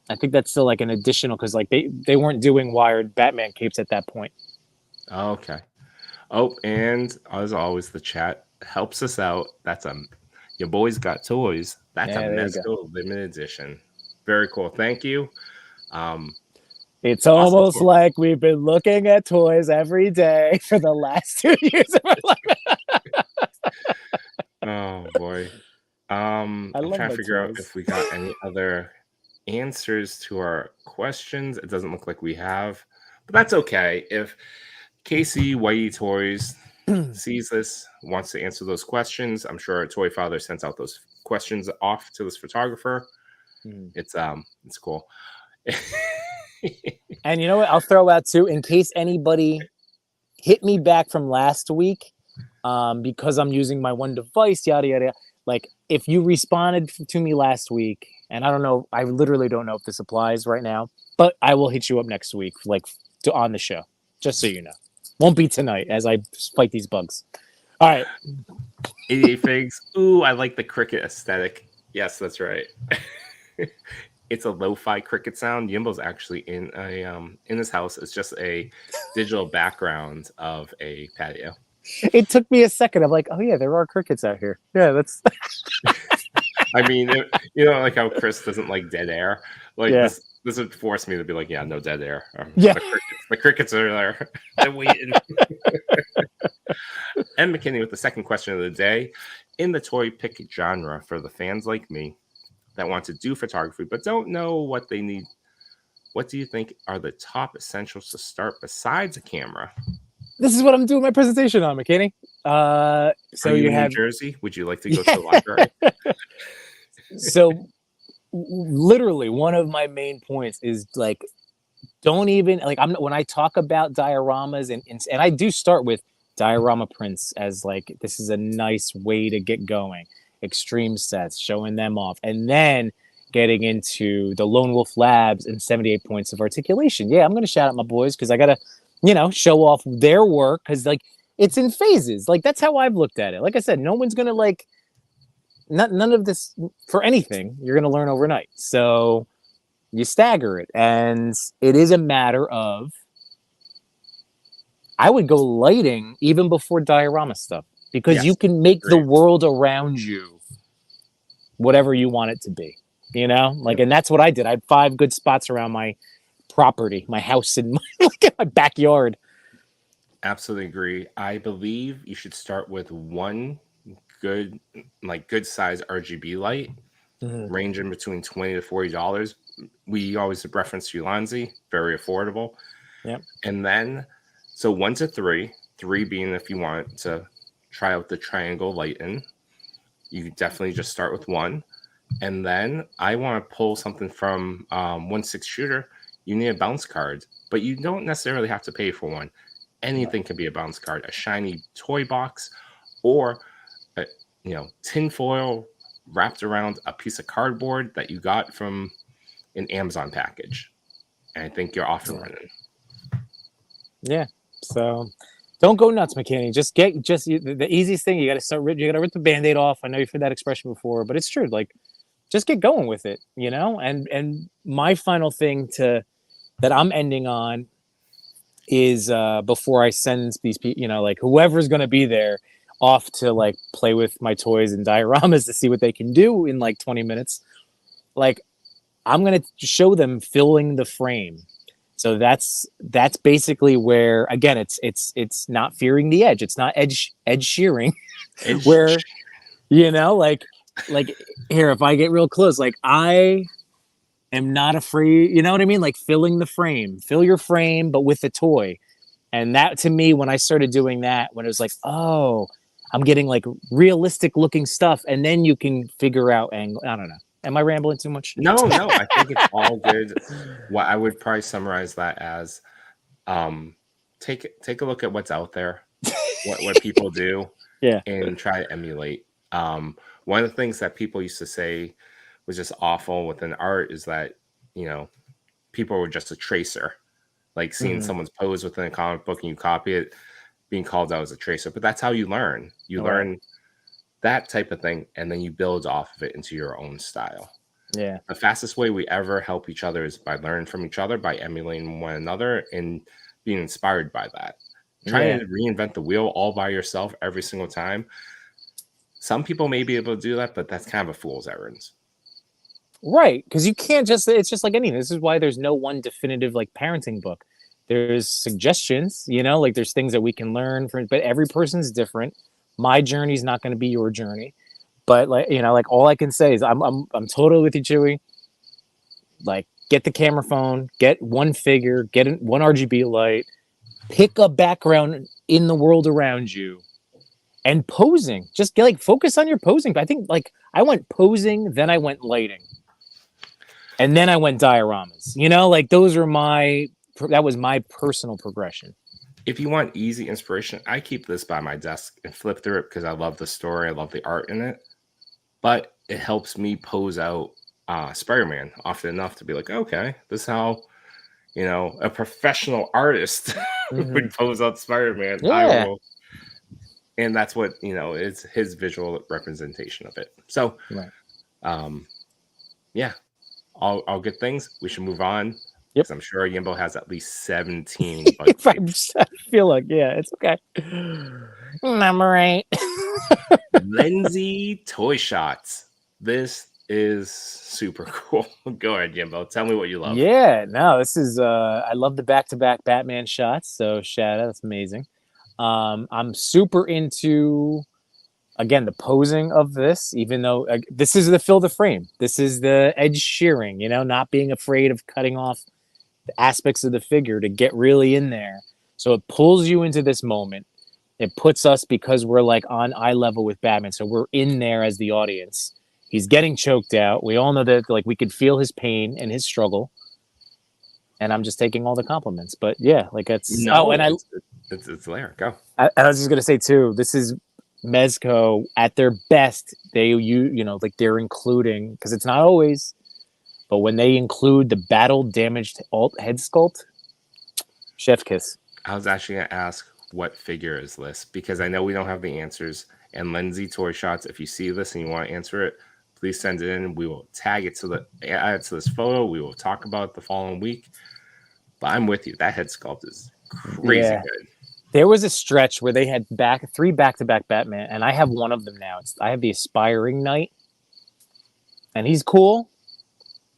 I think that's still like an additional because like they weren't doing wired Batman capes at that point. Okay. Oh, and as always, the chat helps us out. That's your boys got toys. That's a Yeah, there you go. Mezco limited edition. Very cool. Thank you. It's Awesome almost toy. like we've been looking at toys every day for the last 2 years of our life. Oh boy. I'm love trying to my figure out toys. if we got any other answers to our questions. It doesn't look like we have, but that's okay. If Casey Whitey Toys sees this, wants to answer those questions, I'm sure Toy Father sends out those questions off to this photographer. It's cool. And you know what? I'll throw out too, in case anybody hit me back from last week, because I'm using my one device, yada yada. Yada. Like if you responded to me last week, and I don't know, I literally don't know if this applies right now, but I will hit you up next week, like on the show, just so you know. Won't be tonight as I fight these bugs. All right. 88 Figs. Ooh, I like the cricket aesthetic. Yes, that's right. It's a lo-fi cricket sound. Yimbo's actually in his house. It's just a digital background of a patio. It took me a second. I'm like, oh yeah, there are crickets out here. Yeah, that's. I mean, like how Chris doesn't like dead air. Like Yeah. this would force me to be like, yeah, no dead air. Yeah. The crickets are there. They're waiting. And McKinney with the second question of the day. In the toy pick genre, for the fans like me that want to do photography but don't know what they need, what do you think are the top essentials to start besides a camera? This is what I'm doing my presentation on, McKinney. So are you in have New Jersey? Would you like to go to the library? So literally one of my main points is like, don't even like when I talk about dioramas and I do start with diorama prints as like this is a nice way to get going, extreme sets, showing them off, and then getting into the Lone Wolf Labs and 78 points of articulation. Yeah, I'm gonna shout out my boys because I gotta, show off their work because like it's in phases. Like that's how I've looked at it. Like I said, no one's gonna like none of this for anything. You're gonna learn overnight. So you stagger it, and it is a matter of I would go lighting even before diorama stuff because Yes, you can make the agreed. world around you whatever you want it to be, and that's what I did. I had 5 good spots around my property, my house, and my backyard. Absolutely agree. I believe you should start with one good size RGB light, ranging between $20 to $40. We always reference Ulanzi, very affordable. Yep. And then, so 1 to 3, 3 being if you want to try out the triangle lighting, you could definitely just start with 1. And then I want to pull something from 1/6 shooter. You need a bounce card, but you don't necessarily have to pay for one. Anything can be a bounce card, a shiny toy box, or a, tin foil wrapped around a piece of cardboard that you got from an Amazon package. And I think you're off and running. Yeah. So don't go nuts, McKinney. The easiest thing. You got to start. You got to rip the Band-Aid off. I know you've heard that expression before, but it's true. Like, just get going with it, And my final thing that I'm ending on is before I send these people, like whoever's going to be there off to like play with my toys and dioramas to see what they can do in like 20 minutes. Like I'm going to show them filling the frame. So that's basically where, again, it's not fearing the edge. It's not edge shearing where, like here, if I get real close, like I am not afraid, you know what I mean? Like filling the frame, fill your frame, but with the toy. And that to me, when I started doing that, when it was like, oh, I'm getting like realistic looking stuff. And then you can figure out angle. I don't know. Am I rambling too much? No, I think it's all good. What I would probably summarize that as take a look at what's out there, what people do, Yeah. and try to emulate. One One of the things that people used to say was just awful within art is that, you know, people were just a tracer. Like seeing Mhm. someone's pose within a comic book and you copy it, being called out as a tracer. But that's how you learn. You Right. learn that type of thing, and then you build off of it into your own style. Yeah. The fastest way we ever help each other is by learning from each other, by emulating one another and being inspired by that. Trying Yeah. to reinvent the wheel all by yourself every single time. Some people may be able to do that, but that's kind of a fool's errand. Right. Because you can't just, it's just like anything. This is why there's no one definitive like parenting book. There's suggestions, you know, like there's things that we can learn from, but every person's different. My journey is not going to be your journey. But like, you know, like all I can say is I'm totally with you, Chewy. Like get the camera phone, get one figure, get one RGB light, pick a background in the world around you, and posing. Just get like focus on your posing. I think like I went posing, then I went lighting, and then I went dioramas. You know, like those are that was my personal progression. If you want easy inspiration, I keep this by my desk and flip through it because I love the story, I love the art in it. But it helps me pose out Spider-Man often enough to be like, okay, this is how, you know, a professional artist would pose out Spider-Man. I Yeah. will. And that's what, you know, is his visual representation of it. So, Right. Yeah, all good things. We should move on. Yep. I'm sure Yimbo has at least 17. I feel like, yeah, it's okay. Number 8. Lindsay Toy Shots. This is super cool. Go ahead, Yimbo. Tell me what you love. Yeah, no, this is I love the back-to-back Batman shots. So shout out, that's amazing. I'm super into again the posing of this, even though this is the fill the frame. This is the edge shearing, you know, not being afraid of cutting off the aspects of the figure to get really in there. So it pulls you into this moment. It puts us because we're like on eye level with Batman. So we're in there as the audience. He's getting choked out. We all know that like we could feel his pain and his struggle. And I'm just taking all the compliments. But yeah, like it's it's there. Go. I was just gonna say too, this is Mezco at their best. You know, like they're including because it's not always, but when they include the battle damaged alt head sculpt, chef kiss. I was actually gonna ask what figure is this because I know we don't have the answers. And Lindsay Toy Shots, if you see this and you want to answer it, please send it in. We will tag it add it to this photo. We will talk about it the following week. But I'm with you. That head sculpt is crazy good. There was a stretch where they had three back-to-back Batman, and I have one of them now. I have the Aspiring Knight, and he's cool.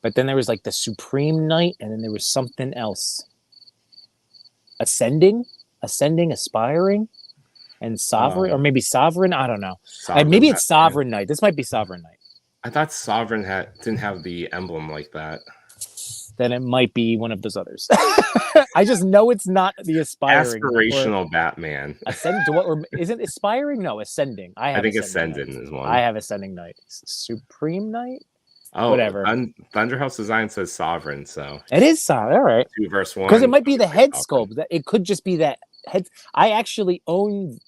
But then there was like the Supreme Knight, and then there was something else. Ascending, Aspiring, and Sovereign, or maybe Sovereign. I don't know. Maybe it's Sovereign Knight. This might be Sovereign Knight. I thought Sovereign didn't have the emblem like that. Then it might be one of those others. I just know it's not the Aspiring. Aspirational Batman. Isn't Aspiring? No, Ascending. I think Ascending is one. I have Ascending Knight. Supreme Knight? Oh, whatever. Thunderhouse Design says Sovereign, so it is Sovereign. All right. 2 verse 1. Because it might be the head sculpt. It could just be that head. I actually own.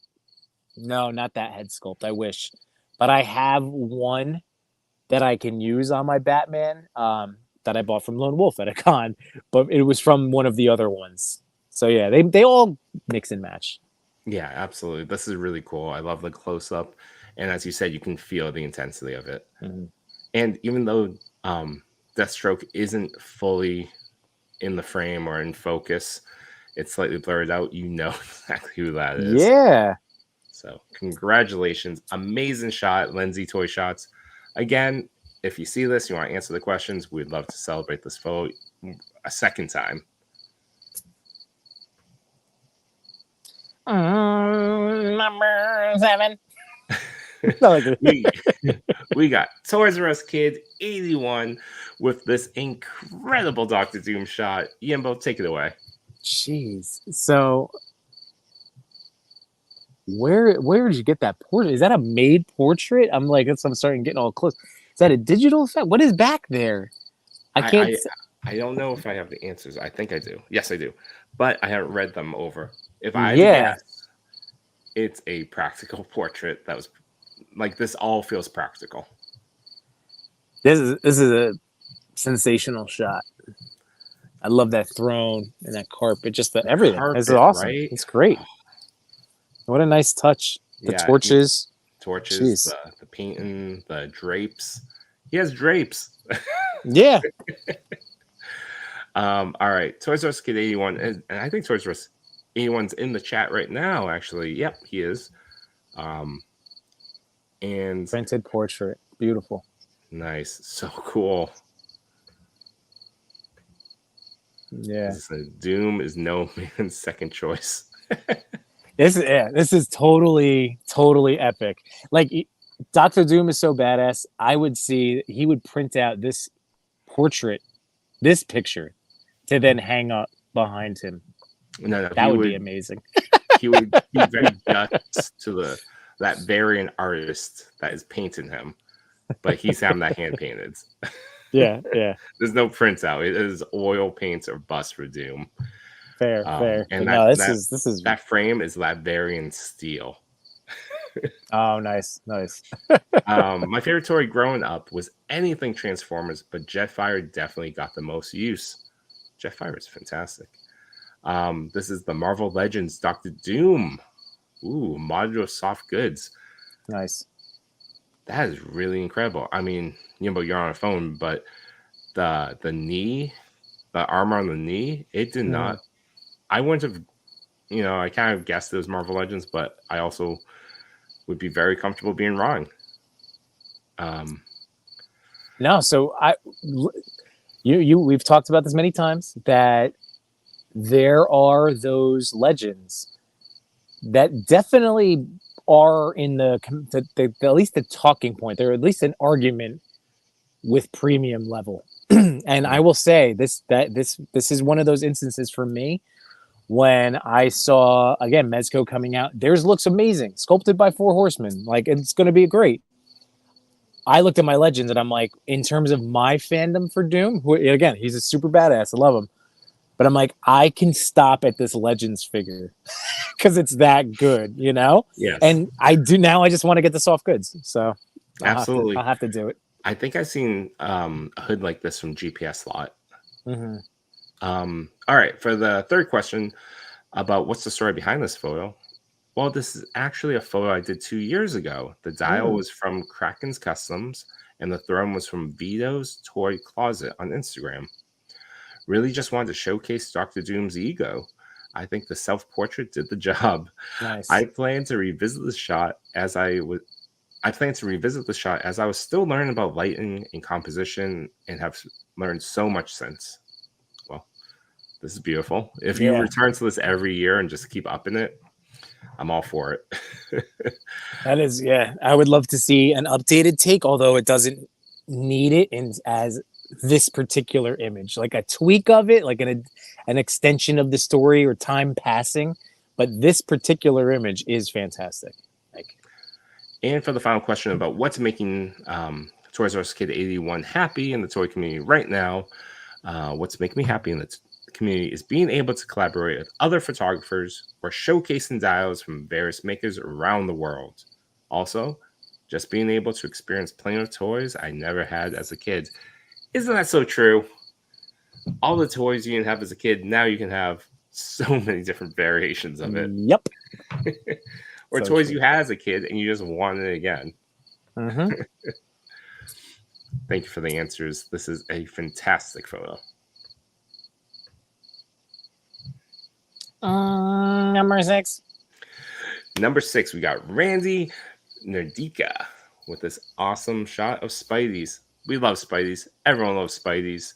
No, not that head sculpt. I wish, but I have one that I can use on my Batman. That I bought from Lone Wolf at a con, but it was from one of the other ones. So yeah, they all mix and match. Yeah, absolutely. This is really cool. I love the close up, and as you said, you can feel the intensity of it. Mm-hmm. And even though Deathstroke isn't fully in the frame or in focus, it's slightly blurred out. You know exactly who that is. Yeah. So congratulations, amazing shot, Lindsay Toy Shots. Again, if you see this, you want to answer the questions, we'd love to celebrate this photo a second time. Number 7. we got Toys R Us Kid 81 with this incredible Dr. Doom shot. Yimbo, take it away. Jeez. So where did you get that portrait? Is that a made portrait? I'm starting getting all close. Is that a digital effect? What is back there? I don't know if I have the answers. I think I do. Yes, I do. But I haven't read them over. If I guess, it's a practical portrait that was like this all feels practical. This is a sensational shot. I love that throne and that carpet, just the everything. This is Carpet, awesome. right? It's great. What a nice touch. The Yeah, torches. Torches, Jeez. the painting, the drapes. He has drapes. Yeah. All right, Toys R Us Kid 81, and I think Toys R Us 81's in the chat right now. Actually, yep, he is. And Printed portrait. Beautiful. nice, so cool. Yeah. This is Doom is no man's second choice. This is totally epic. Like Dr. Doom is so badass. I would see he would print out this portrait, this picture, to then hang up behind him. No, That would be amazing. He would be very just to that variant artist that is painting him, but he's having that hand painted. Yeah. There's no prints out. It is oil paints or bust for Doom. Fair. And This is that frame is Laverian steel. Oh, nice. My favorite toy growing up was anything Transformers, but Jetfire definitely got the most use. Jetfire is fantastic. This is the Marvel Legends Dr. Doom. Ooh, modular soft goods. Nice. That is really incredible. I mean, you're on a phone, but the knee, the armor on the knee, it did not. I wouldn't have, I kind of guessed it was Marvel Legends, but I also would be very comfortable being wrong. No, so we've talked about this many times that there are those legends that definitely are in the at least the talking point. They're at least an argument with premium level. And I will say this is one of those instances for me when I saw again Mezco coming out. Theirs looks amazing, sculpted by Four Horsemen. Like it's going to be great. I looked at my legends and I'm like, in terms of my fandom for Doom, who again he's a super badass. I love him. But I'm like, I can stop at this Legends figure because it's that good, Yes. And I just want to get the soft goods. So absolutely, I'll have to do it. I think I've seen a hood like this from GPS Lot. Mm-hmm. All right, for the third question about what's the story behind this photo. Well, this is actually a photo I did 2 years ago. The dial was from Kraken's Customs, and the throne was from Vito's Toy Closet on Instagram. Really just wanted to showcase Dr. Doom's ego. I think the self-portrait did the job. Nice. I plan to revisit the shot as I was still learning about lighting and composition and have learned so much since. Well, this is beautiful. If you return to this every year and just keep upping it, I'm all for it. That is, yeah. I would love to see an updated take, although it doesn't need it as this particular image, like a tweak of it, like an extension of the story or time passing. But this particular image is fantastic. And for the final question about what's making Toys R Us Kid 81 happy in the toy community right now, what's making me happy in the community is being able to collaborate with other photographers or showcasing dials from various makers around the world. Also, just being able to experience playing with toys I never had as a kid. Isn't that so true? All the toys you didn't have as a kid, now you can have so many different variations of it. Yep. Or so toys true. You had as a kid and you just wanted it again. Mm-hmm. Thank you for the answers. This is a fantastic photo. Number 6. Number 6, we got Randy Nerdika with this awesome shot of Spidey's. We love Spideys. Everyone loves Spideys.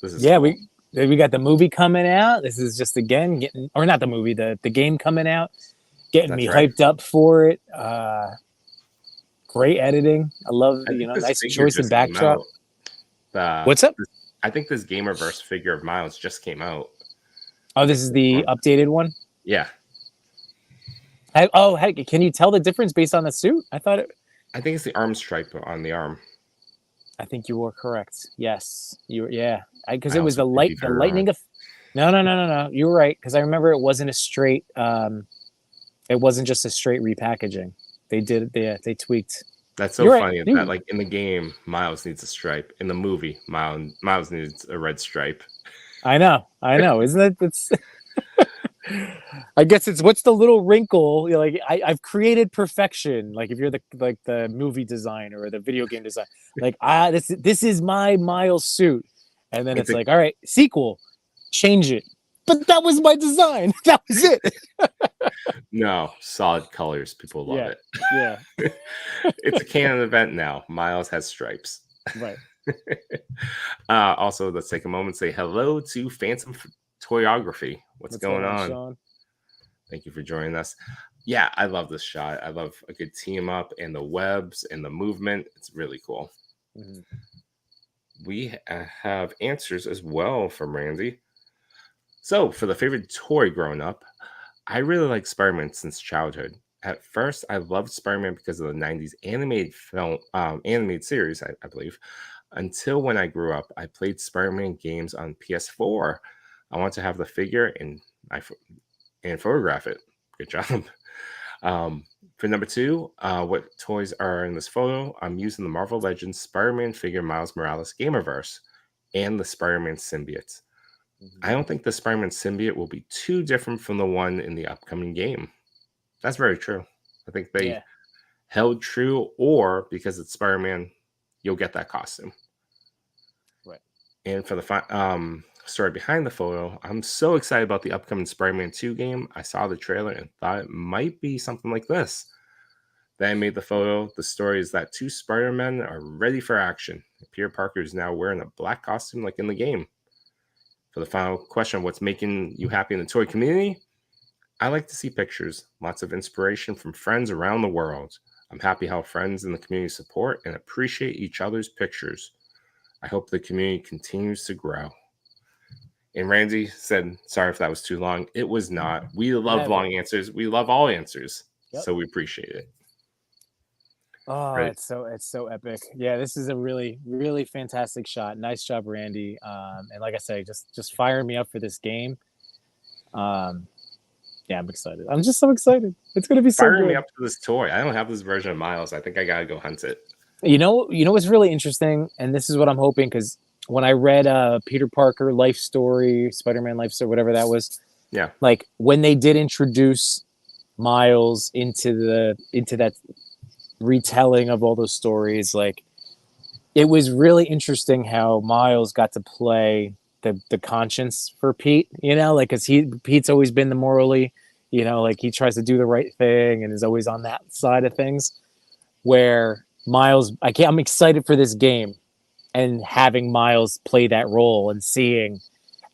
This is cool. we got the movie coming out. This is just again getting, or not the movie, the game coming out, getting me hyped up for it. Great editing. I love nice choice of backdrop. What's up? I think this Gamerverse figure of Miles just came out. Oh, this is the updated one. Yeah. Can you tell the difference based on the suit? I think it's the arm stripe on the arm. I think you were correct. Yes, because it was the lightning. No. You were right because I remember it wasn't a straight. It wasn't just a straight repackaging. They did. They tweaked. That's so You're right. funny that like in the game, Miles needs a stripe. In the movie, Miles needs a red stripe. I know. Isn't it? It's. I guess it's what's the little wrinkle? You know, like I've created perfection. Like if you're the movie designer or the video game design, like this is my Miles suit, and then it's like, all right, sequel, change it. But that was my design. That was it. No, solid colors. People love it. Yeah. It's a canon event now. Miles has stripes. Right. Also, let's take a moment and say hello to Phantom Toyography. What's going on? Sean? Thank you for joining us. Yeah, I love this shot. I love a good team up and the webs and the movement. It's really cool. Mm-hmm. We have answers as well from Randy. So, for the favorite toy growing up, I really like Spider-Man since childhood. At first, I loved Spider-Man because of the 90s animated film, animated series, I believe. Until when I grew up, I played Spider-Man games on PS4. I want to have the figure and photograph it. Good job. For number 2, what toys are in this photo? I'm using the Marvel Legends Spider-Man figure Miles Morales Gamerverse and the Spider-Man symbiote. I don't think the Spider-Man symbiote will be too different from the one in the upcoming game. That's very true. I think they held true, or because it's Spider-Man, you'll get that costume. Right. And for the story behind the photo, I'm so excited about the upcoming Spider-Man 2 game. I saw the trailer and thought it might be something like this. Then I made the photo. The story is that 2 Spider-Men are ready for action. Peter Parker is now wearing a black costume like in the game. For the final question, what's making you happy in the toy community? I like to see pictures, lots of inspiration from friends around the world. I'm happy how friends in the community support and appreciate each other's pictures. I hope the community continues to grow. And Randy said, sorry if that was too long. It was not. We love long answers. We love all answers. Yep. So we appreciate it. Oh, right. It's so epic. Yeah, this is a really, really fantastic shot. Nice job, Randy. And like I say, just fire me up for this game. Yeah, I'm excited. I'm just so excited. It's gonna be so good. Fire me up for this toy. I don't have this version of Miles. I think I gotta go hunt it. You know what's really interesting, and this is what I'm hoping, because when I read Peter Parker life story, Spider-Man life story, whatever that was, like when they did introduce Miles into that retelling of all those stories, like it was really interesting how Miles got to play the conscience for Pete, like because Pete's always been the morally, like he tries to do the right thing and is always on that side of things, where Miles, I'm excited for this game and having Miles play that role and seeing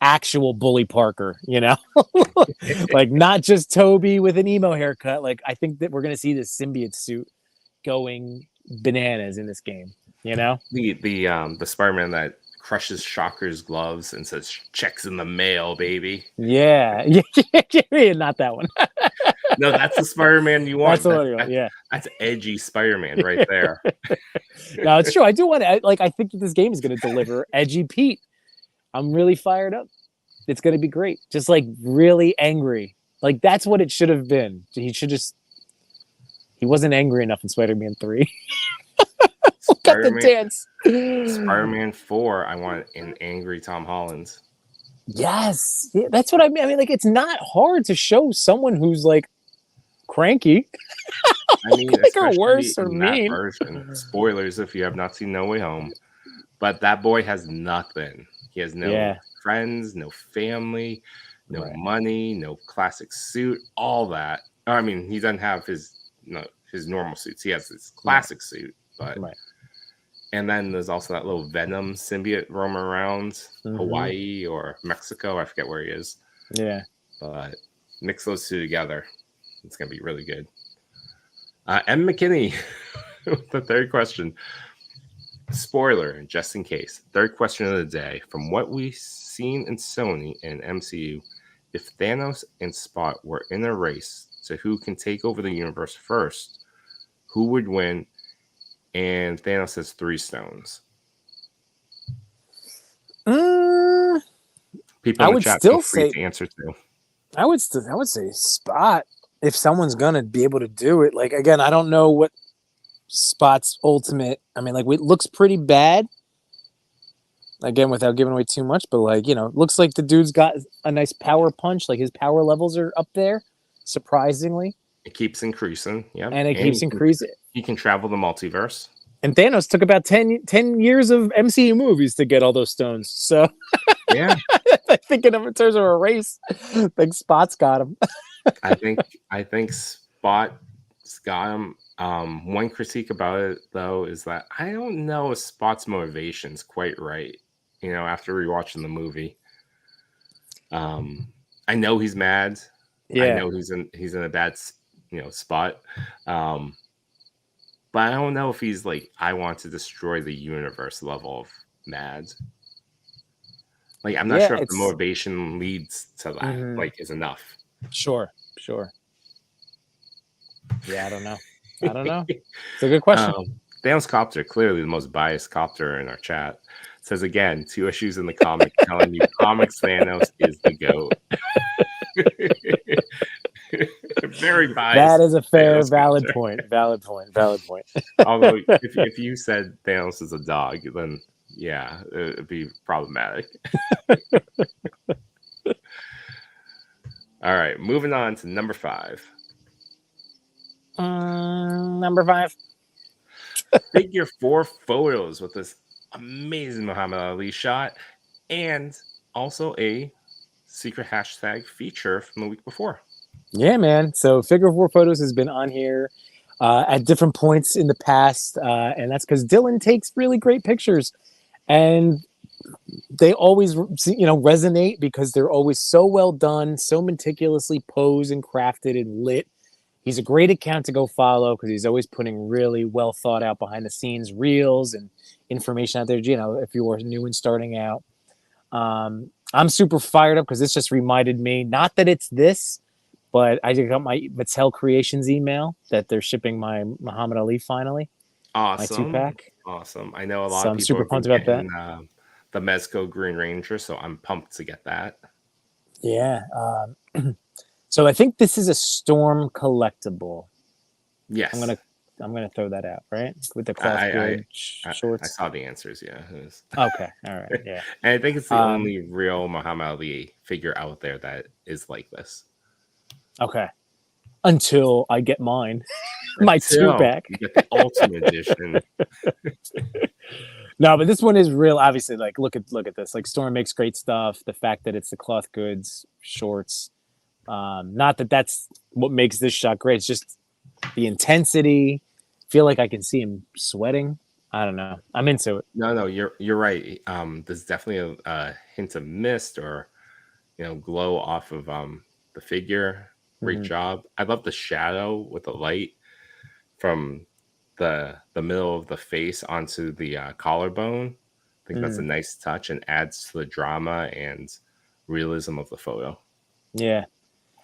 actual bully Parker, like not just Toby with an emo haircut. Like I think that we're going to see this symbiote suit going bananas in this game, the Spider-Man that crushes Shocker's gloves and says checks in the mail, baby. Yeah. Not that one. No, that's the Spider-Man you want. That's edgy Spider-Man right there. No, it's true. I do want to, I think that this game is going to deliver edgy Pete. I'm really fired up. It's going to be great. Just really angry. That's what it should have been. He wasn't angry enough in Spider-Man 3. Got the dance. Spider-Man 4, I want an angry Tom Holland. Yes. Yeah, that's what I mean. I mean, it's not hard to show someone who's cranky. I mean, or worse or mean. Version. Spoilers if you have not seen No Way Home. But that boy has nothing. He has no friends, no family, no money, no classic suit, all that. I mean, he doesn't have his normal suits. He has his classic suit, but and then there's also that little Venom symbiote roaming around Hawaii or Mexico. I forget where he is. Yeah, but mix those two together, it's gonna be really good. M. McKinney, the third question. Spoiler, just in case. Third question of the day. From what we've seen in Sony and MCU, if Thanos and Spot were in a race to who can take over the universe first, who would win? And Thanos has 3 stones. I People in the would chat still feel free say to answer too. I would say Spot. if someone's gonna be able to do it, like again, I don't know what Spot's ultimate. I mean, like it looks pretty bad. Again, without giving away too much, but like looks like the dude's got a nice power punch. Like his power levels are up there, surprisingly, It keeps increasing. Yeah. and it keeps increasing. He can travel the multiverse. And Thanos took about 10 years of MCU movies to get all those stones. So Yeah. thinking of in terms of a race, I think Spot's got him. I think Spot's got him. One critique about it though is that I don't know if Spot's motivation's quite right. After rewatching the movie, I know he's mad. Yeah. I know he's in a bad spot. But I don't know if he's like, I want to destroy the universe level of mad. Like, I'm not sure if the motivation leads to that. Like, is enough. Sure. Yeah, I don't know. It's a good question. Thanos Copter, clearly the most biased copter in our chat, says again, 2 issues in the comic telling you comics Thanos is the GOAT. Very biased. That is a fair, valid point. Valid point. Although, if you said Thanos is a dog, then yeah, it'd be problematic. All right, moving on to number 5. Number 5. Figure 4 photos with this amazing Muhammad Ali shot, and also a secret hashtag feature from the week before. Yeah, man. So Figure 4 Photos has been on here at different points in the past, and that's because Dylan takes really great pictures, and they always resonate because they're always so well done, so meticulously posed and crafted and lit. He's a great account to go follow because he's always putting really well thought out behind the scenes reels and information out there. If you were new and starting out, I'm super fired up because this just reminded me, not that it's this, but I just got my Mattel Creations email that they're shipping my Muhammad Ali finally. Awesome. My 2-pack. Awesome. I know a lot So of I'm people super pumped about that. The Mezco Green Ranger, so I'm pumped to get that. Yeah. So I think this is a Storm collectible. Yes. I'm gonna throw that out, right? With the cloth shorts. I saw the answers, yeah. Okay. All right. Yeah. And I think it's the only real Muhammad Ali figure out there that is like this. Okay. Until I get mine. My 2-pack. You get the Ultimate Edition. No, but this one is real. Obviously, like look at this. Like Storm makes great stuff. The fact that it's the cloth goods shorts. Not that that's what makes this shot great. It's just the intensity. Feel like I can see him sweating. I don't know. I'm into it. No, you're right. There's definitely a hint of mist or glow off of the figure. Great job. I love the shadow with the light from the middle of the face onto the collarbone. I think that's a nice touch and adds to the drama and realism of the photo. Yeah.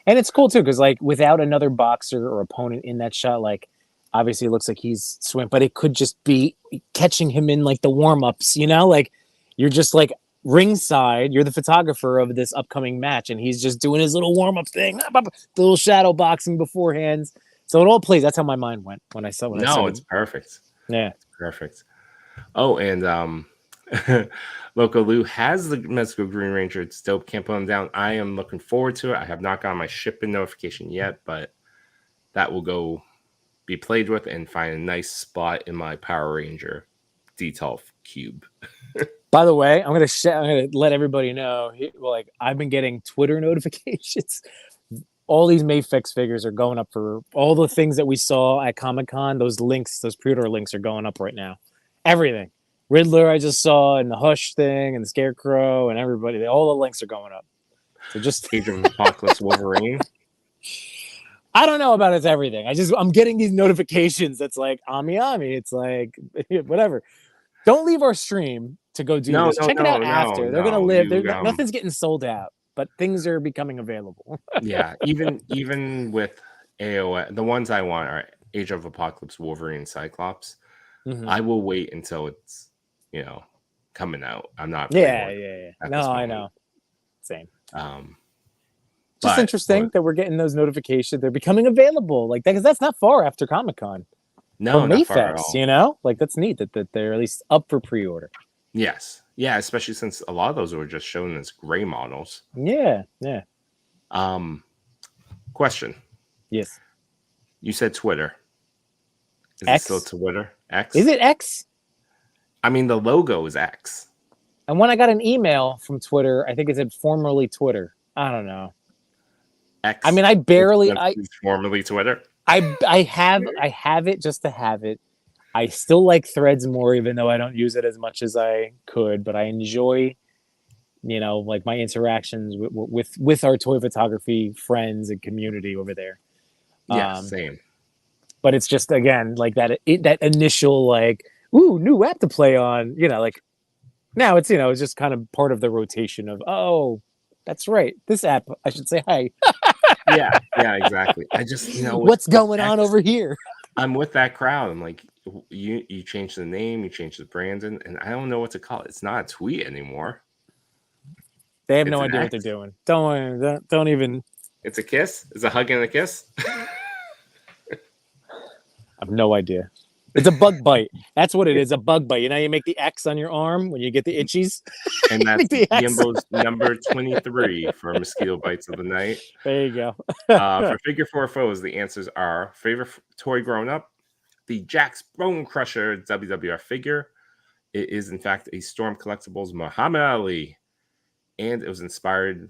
And it's cool too, because like without another boxer or opponent in that shot, like obviously it looks like he's swimming, but it could just be catching him in like the warm-ups, like you're just like ringside, you're the photographer of this upcoming match, and he's just doing his little warm-up thing, the little shadow boxing beforehand. So it all plays. That's how my mind went when I saw it's perfect. Yeah. It's perfect. Oh, and Loco Lou has the Mezco Green Ranger. It's dope. Can't put him down. I am looking forward to it. I have not gotten my shipping notification yet, but that will go be played with and find a nice spot in my Power Ranger detail cube. By the way, I'm gonna let everybody know. Like I've been getting Twitter notifications. All these Mayfix figures are going up for all the things that we saw at Comic-Con. Those links, those pre-order links are going up right now. Everything. Riddler I just saw, and the Hush thing, and the Scarecrow, and everybody. All the links are going up. So just Age of Apocalypse Wolverine. I don't know about it's everything. I'm getting these notifications that's like Ami. It's like whatever. Don't leave our stream to go do this. Check it out after. They're gonna live. Nothing's getting sold out, but things are becoming available. Yeah, even with AOS, the ones I want are Age of Apocalypse Wolverine and Cyclops. I will wait until it's coming out. I'm not. Yeah. No, I know. Same. Just interesting that we're getting those notifications. They're becoming available like that because that's not far after Comic-Con no, or not far at Mayfest, all. you know? Like that's neat that they're at least up for pre-order. Yes. Yeah, especially since a lot of those were just shown as gray models. Yeah, yeah. Question. Yes. You said Twitter. Is X? it still Twitter? X? Is it X? I mean, the logo is X. And when I got an email from Twitter, I think it said formerly Twitter. I don't know. X. I mean, It's formerly Twitter. I have it just to have it. I still like Threads more, even though I don't use it as much as I could. But I enjoy, you know, like my interactions with our toy photography friends and community over there. Yeah, same. But it's just again like that initial like, ooh, new app to play on. You know, like now it's it's just kind of part of the rotation of that's right, this app. I should say hi. Yeah, exactly. I just what's going on over here? I'm with that crowd. I'm like, you change the name, you change the brand, and I don't know what to call it. It's not a tweet anymore. They have no idea what they're doing. Don't even. It's a kiss. It's a hug and a kiss. I have no idea. It's a bug bite. That's what it is. A bug bite. You know, you make the X on your arm when you get the itchies. And that's Gimbo's number 23 for mosquito bites of the night. There you go. For figure 4 foes, the answers are favorite toy growing up, the Jack's Bone Crusher WWF figure. It is, in fact, a Storm Collectibles Muhammad Ali. And it was inspired.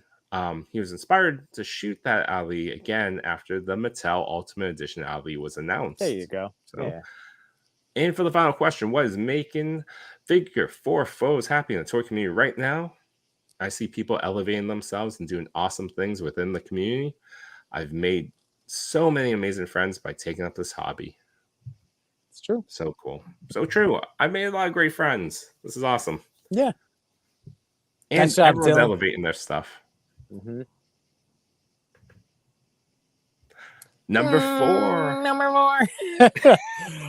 He was inspired to shoot that Ali again after the Mattel Ultimate Edition Ali was announced. There you go. So, yeah. And for the final question, what is making figure 4 foes happy in the toy community right now? I see people elevating themselves and doing awesome things within the community. I've made so many amazing friends by taking up this hobby. It's true. So cool. So true. I made a lot of great friends. This is awesome. Yeah. And everyone's elevating their stuff. Mm-hmm. Number 4.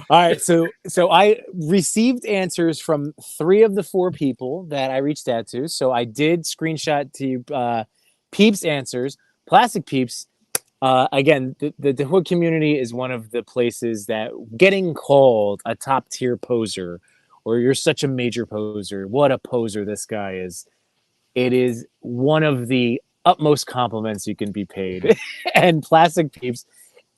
All right. So I received answers from 3 of the 4 people that I reached out to. So I did screenshot to you Peeps answers. Plastic Peeps. Again, the hood community is one of the places that getting called a top tier poser or you're such a major poser. What a poser this guy is. It is one of the utmost compliments you can be paid. And Plastic Peeps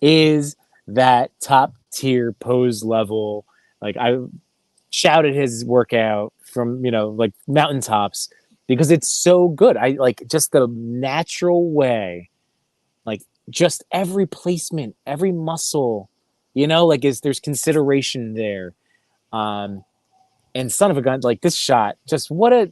is that top tier pose level. Like I shouted his workout from, like mountaintops because it's so good. I like just the natural way, like just every placement, every muscle, like there's consideration there. And son of a gun, like this shot, just what a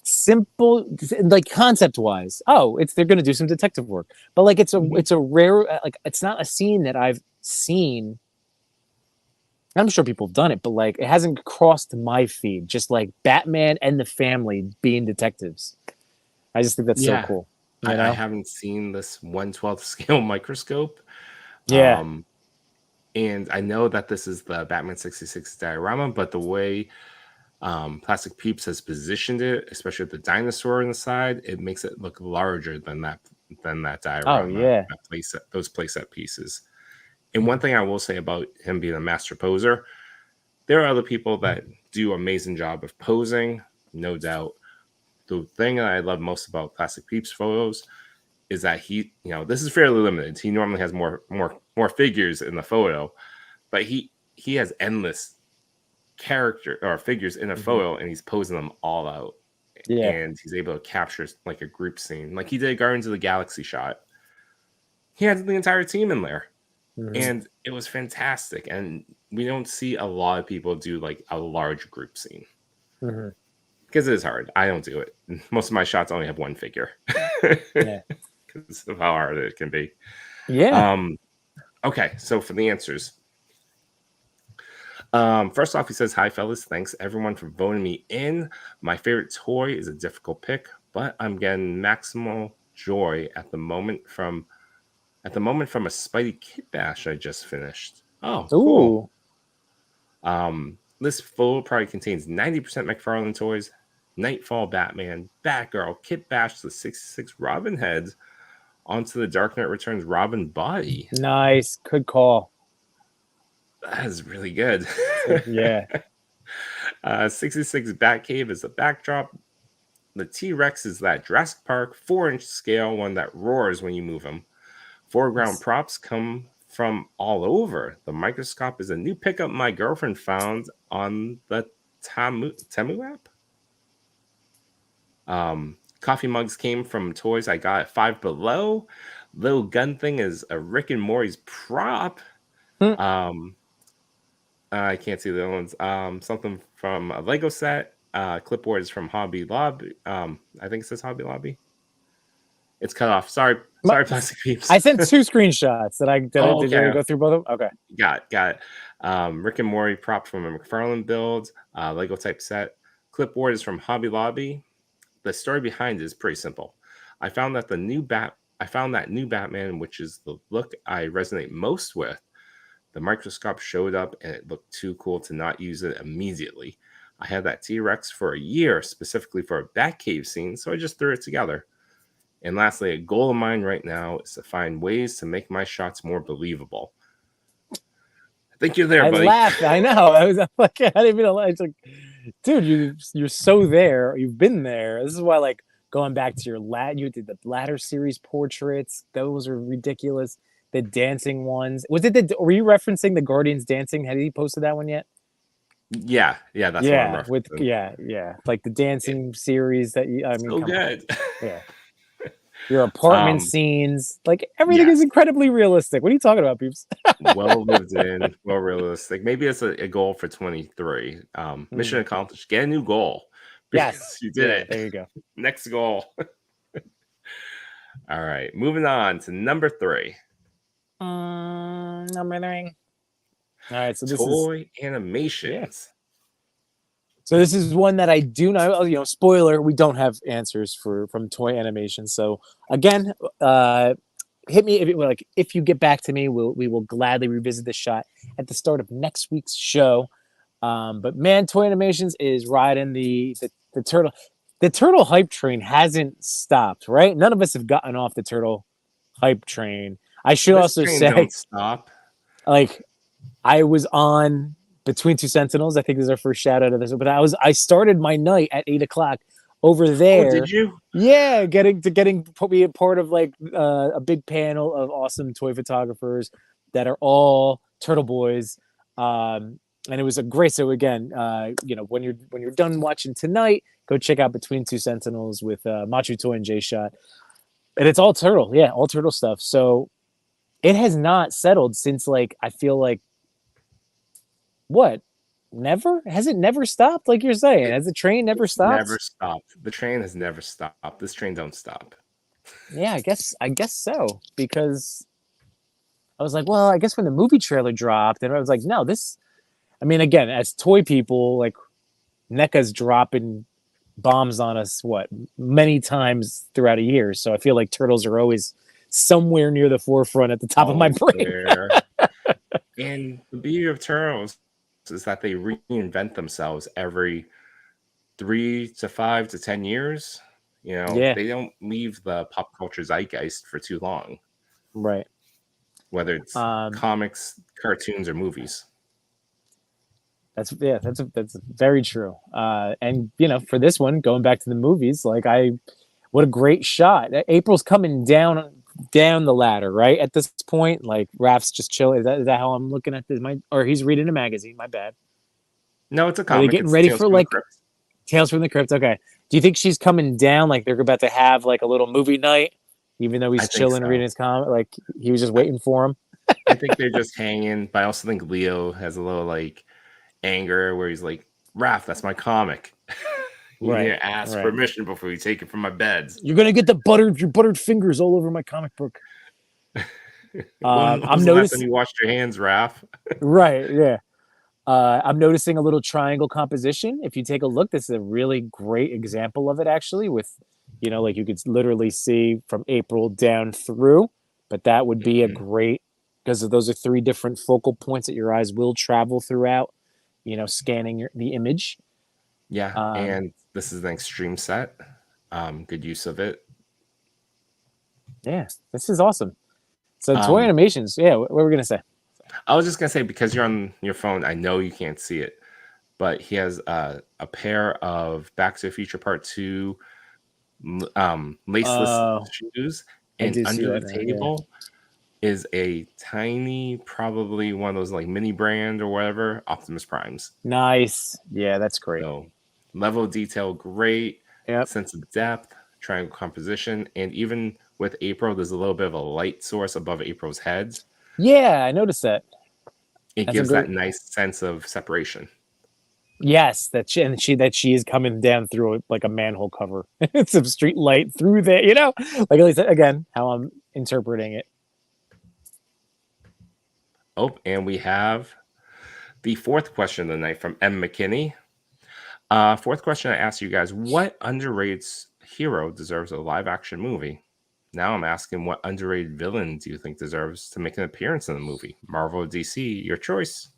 simple, like concept wise. They're going to do some detective work, but like it's a rare, like it's not a scene that I've seen. I'm sure people have done it, but like it hasn't crossed my feed. Just like Batman and the family being detectives. I just think that's so cool. I haven't seen this 1/12 scale microscope. Yeah. And I know that this is the Batman 66 diorama, but the way Plastic Peeps has positioned it, especially with the dinosaur on the side, it makes it look larger than that diorama. Oh yeah, those playset pieces. And one thing I will say about him being a master poser, there are other people that do an amazing job of posing, no doubt. The thing that I love most about Plastic Peeps photos is that he, this is fairly limited. He normally has more figures in the photo, but he has endless character or figures in a photo and he's posing them all out. Yeah. And he's able to capture like a group scene. Like he did a Guardians of the Galaxy shot. He had the entire team in there. Mm-hmm. And it was fantastic. And we don't see a lot of people do like a large group scene. Mm-hmm. Because it is hard. I don't do it. Most of my shots only have one figure. Yeah. Because of how hard it can be. Yeah. Okay, so for the answers. First off, he says, "Hi, fellas. Thanks, everyone, for voting me in. My favorite toy is a difficult pick, but I'm getting maximal joy at the moment from a Spidey Kit Bash I just finished. Oh, cool. This photo probably contains 90% McFarlane toys, Nightfall Batman, Batgirl, Kit Bash, the 66 Robin heads, Onto the Dark Knight Returns Robin body. Nice. Good call. That is really good. Yeah. 66 Batcave is the backdrop. The T-Rex is that Jurassic Park 4-inch scale one that roars when you move him. Foreground props come from all over. The microscope is a new pickup my girlfriend found on the Temu app. Coffee mugs came from toys I got at Five Below. Little gun thing is a Rick and Morty's prop. I can't see the other ones. Something from a Lego set. Clipboard is from Hobby Lobby. I think it says Hobby Lobby. It's cut off. Sorry, plastic peeps. I sent 2 screenshots. Did I go through both of them? Okay. Got it. Rick and Morty prop from a McFarlane build. Lego type set. Clipboard is from Hobby Lobby. The story behind it is pretty simple. I found that new Batman, which is the look I resonate most with. The microscope showed up and it looked too cool to not use it immediately. I had that T-Rex for a year, specifically for a Batcave scene, so I just threw it together. And lastly, a goal of mine right now is to find ways to make my shots more believable. I think you're there, buddy. I laughed. I know. I was like, I didn't even know. It's like, dude, you're so there. You've been there. This is why, like, going back to you did the ladder series portraits. Those are ridiculous. The dancing ones. Were you referencing the Guardians dancing? Had he posted that one yet? Yeah, that's what I'm referencing. Yeah. Like the dancing series that so good. Yeah. Your apartment scenes, like everything is incredibly realistic. What are you talking about, peeps? Well lived in, well realistic. Maybe it's a goal for 23. Mission accomplished. Get a new goal. Yes, you did it. There you go. Next goal. All right, moving on to number 3. Number 3. All right, so this Toy animations. So this is one that I do know. Spoiler: we don't have answers from toy animation. So again, hit me if you get back to me. We will gladly revisit this shot at the start of next week's show. But man, toy animations is riding the turtle. The turtle hype train hasn't stopped. Right? None of us have gotten off the turtle hype train. I should also say, don't stop. Like, I was on Between Two Sentinels. I think this is our first shout out of this, but I started my night at 8:00 over there. Oh, did you? Yeah, getting to be a part of like a big panel of awesome toy photographers that are all turtle boys. And it was a great. So again, when you're done watching tonight, go check out Between Two Sentinels with Machu Toy and J Shot, and it's all turtle. Yeah, all turtle stuff. So it has not settled since, like, I feel like, what? Never? Has it never stopped? Like you're saying, has the train never stopped? Never stopped. The train has never stopped. This train don't stop. Yeah, I guess so, because I was like, well, I guess when the movie trailer dropped, and I was like, no, again, as toy people, like, NECA's dropping bombs on us, many times throughout a year. So I feel like turtles are always somewhere near the forefront at the top of my brain. And the beauty of turtles is that they reinvent themselves every 3 to 5 to 10 years. They don't leave the pop culture zeitgeist for too long. Right. Whether it's comics, cartoons, or movies. That's very true. And for this one, going back to the movies, like, what a great shot. April's coming down the ladder, right? At this point, like, Raph's just chilling. Is that how I'm looking at this? Or he's reading a magazine. My bad. No, it's a comic. Are they getting ready for like Tales from the Crypt? Okay. Do you think she's coming down? Like, they're about to have like a little movie night, even though he's chilling reading his comic? Like, he was just waiting for him. I think they're just hanging. But I also think Leo has a little like anger where he's like, Raph, that's my comic. You need to ask permission before you take it from my beds. You're gonna get your buttered fingers all over my comic book. I'm noticing you washed your hands, Raph. Right, yeah. I'm noticing a little triangle composition. If you take a look, this is a really great example of it, actually, with, like, you could literally see from April down through, but that would be a great, because those are 3 different focal points that your eyes will travel throughout, scanning the image. Yeah, and this is an extreme set. Good use of it. Yeah, this is awesome. So toy Um, animations. Yeah, what were we gonna say? I was just gonna say, because you're on your phone, I know you can't see it, but he has a pair of Back to the Future Part Two laceless Oh, shoes, I and do see under that the now. Yeah. table is a tiny, probably one of those like mini brand or whatever Optimus Primes. Nice. Yeah, that's great. So level of detail, great. Yep. Sense of depth, triangle composition, and even with April, there's a little bit of a light source above April's head. Yeah, I noticed that. It That's a gives great. that nice sense of separation. Yes, that she is coming down through like a manhole cover. It's some street light through there. Like at least again how I'm interpreting it. Oh, and we have the fourth question of the night from M. McKinney. Fourth question I asked you guys: what underrated hero deserves a live-action movie? Now I'm asking, what underrated villain do you think deserves to make an appearance in the movie? Marvel or DC? Your choice.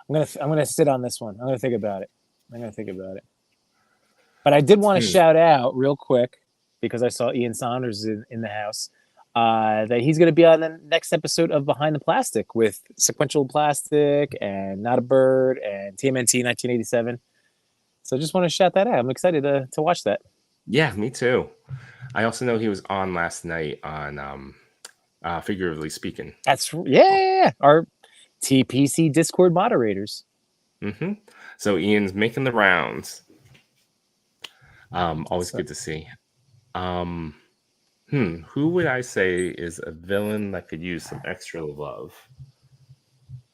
I'm gonna sit on this one. I'm gonna think about it. But I did want to shout out real quick because I saw Ian Saunders in the house. That he's going to be on the next episode of Behind the Plastic with Sequential Plastic and Not a Bird and TMNT 1987. So just want to shout that out. I'm excited to watch that. Yeah, me too. I also know he was on last night on Figuratively Speaking. That's our TPC Discord moderators. Mm-hmm. So Ian's making the rounds. Always good to see. Who would I say is a villain that could use some extra love?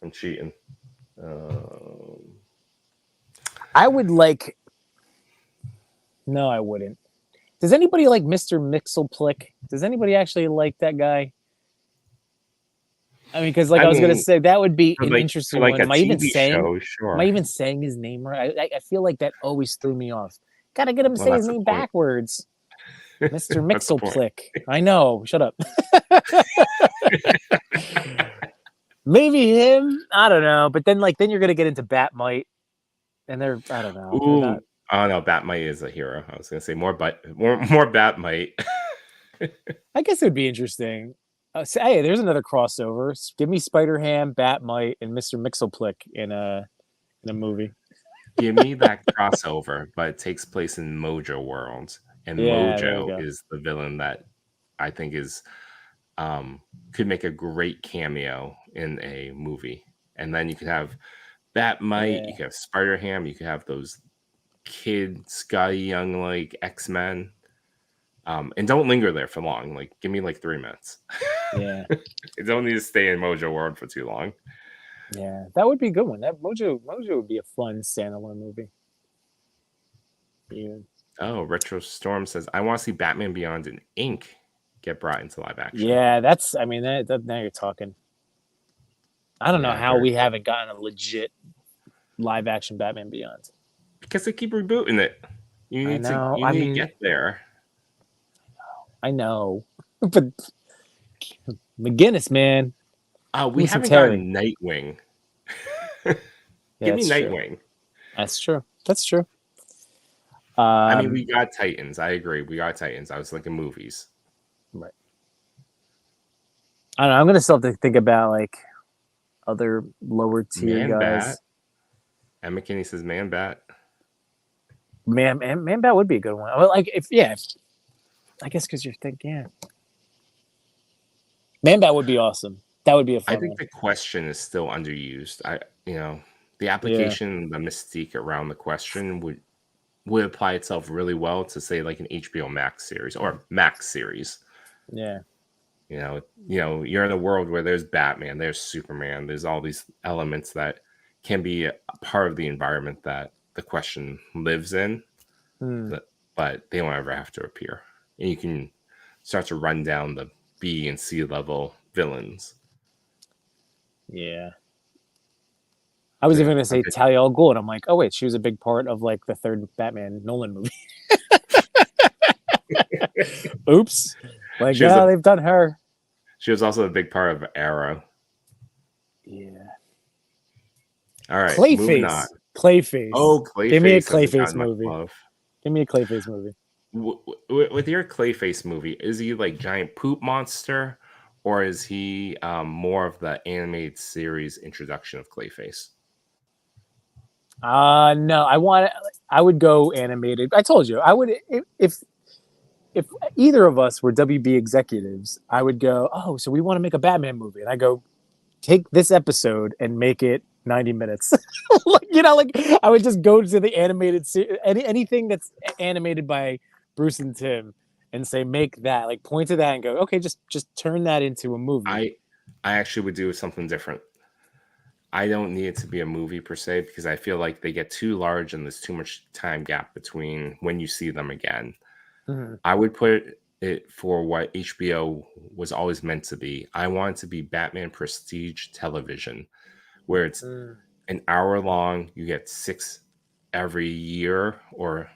I'm cheating. I would like. No, I wouldn't. Does anybody like Mr. Mixelplick? Does anybody actually like that guy? I mean, because I was gonna say that would be an interesting one. Am I even saying? Sure. Am I even saying his name right? I feel like that always threw me off. Gotta get him to say his name backwards. Mr. Mixelplick. I know. Shut up. Maybe him. I don't know. But then you're gonna get into Batmite, and I don't know. Ooh. Oh no, Batmite is a hero. I was gonna say more Batmite. I guess it would be interesting. Hey, there's another crossover. Give me Spider-Ham, Batmite, and Mr. Mixelplick in a movie. Give me that crossover, but it takes place in Mojo World, and Mojo is the villain that I think is could make a great cameo in a movie. And then you could have Batmite, you could have Spider-Ham, you could have those kid Scotty Young like X-Men. And don't linger there for long. Like, give me like 3 minutes. Yeah. You don't need to stay in Mojo World for too long. Yeah, that would be a good one. That Mojo would be a fun standalone movie. Yeah. Oh, Retro Storm says, I want to see Batman Beyond in ink get brought into live action. Yeah, that now you're talking. I don't know how we haven't gotten a legit live action Batman Beyond. Because they keep rebooting it. You need to get there. I know. But McGinnis, man. We haven't gotten Nightwing. Give me Nightwing. True. That's true. That's true. I mean, we got Titans. I agree. We got Titans. I was thinking movies. Right. I don't know. I'm gonna still have to think about like other lower tier guys. Bat. And McKinney says Man Bat. Man Bat would be a good one. Well, like I guess because you're thinking, Man Bat would be awesome. That would be a fun I think the question is still underused. The application, the mystique around the question would apply itself really well to say like an HBO Max series or Max series. Yeah. You're in a world where there's Batman, there's Superman, there's all these elements that can be a part of the environment that the question lives in, but they don't ever have to appear. And you can start to run down the B and C level villains. Yeah. I was even going to say Talia al Ghul, and I'm like, oh wait, she was a big part of like the third Batman Nolan movie. Oops. Like, they've done her. She was also a big part of Arrow. Yeah. All right. Clayface. Oh, Clayface. Give me a Clayface movie. Give me a Clayface movie. With your Clayface movie, is he like giant poop monster, or is he more of the animated series introduction of Clayface? No, I would go animated. I told you I would if either of us were WB executives, I would go, oh, so we want to make a Batman movie, and I go, take this episode and make it 90 minutes. Like, like I would just go to the animated anything that's animated by Bruce and Tim and say, make that, like point to that and go, okay, just turn that into a movie. I actually would do something different. I don't need it to be a movie per se, because I feel like they get too large and there's too much time gap between when you see them again. Mm-hmm. I would put it for what HBO was always meant to be. I want it to be Batman prestige television, where it's an hour long. You get 6 every year, or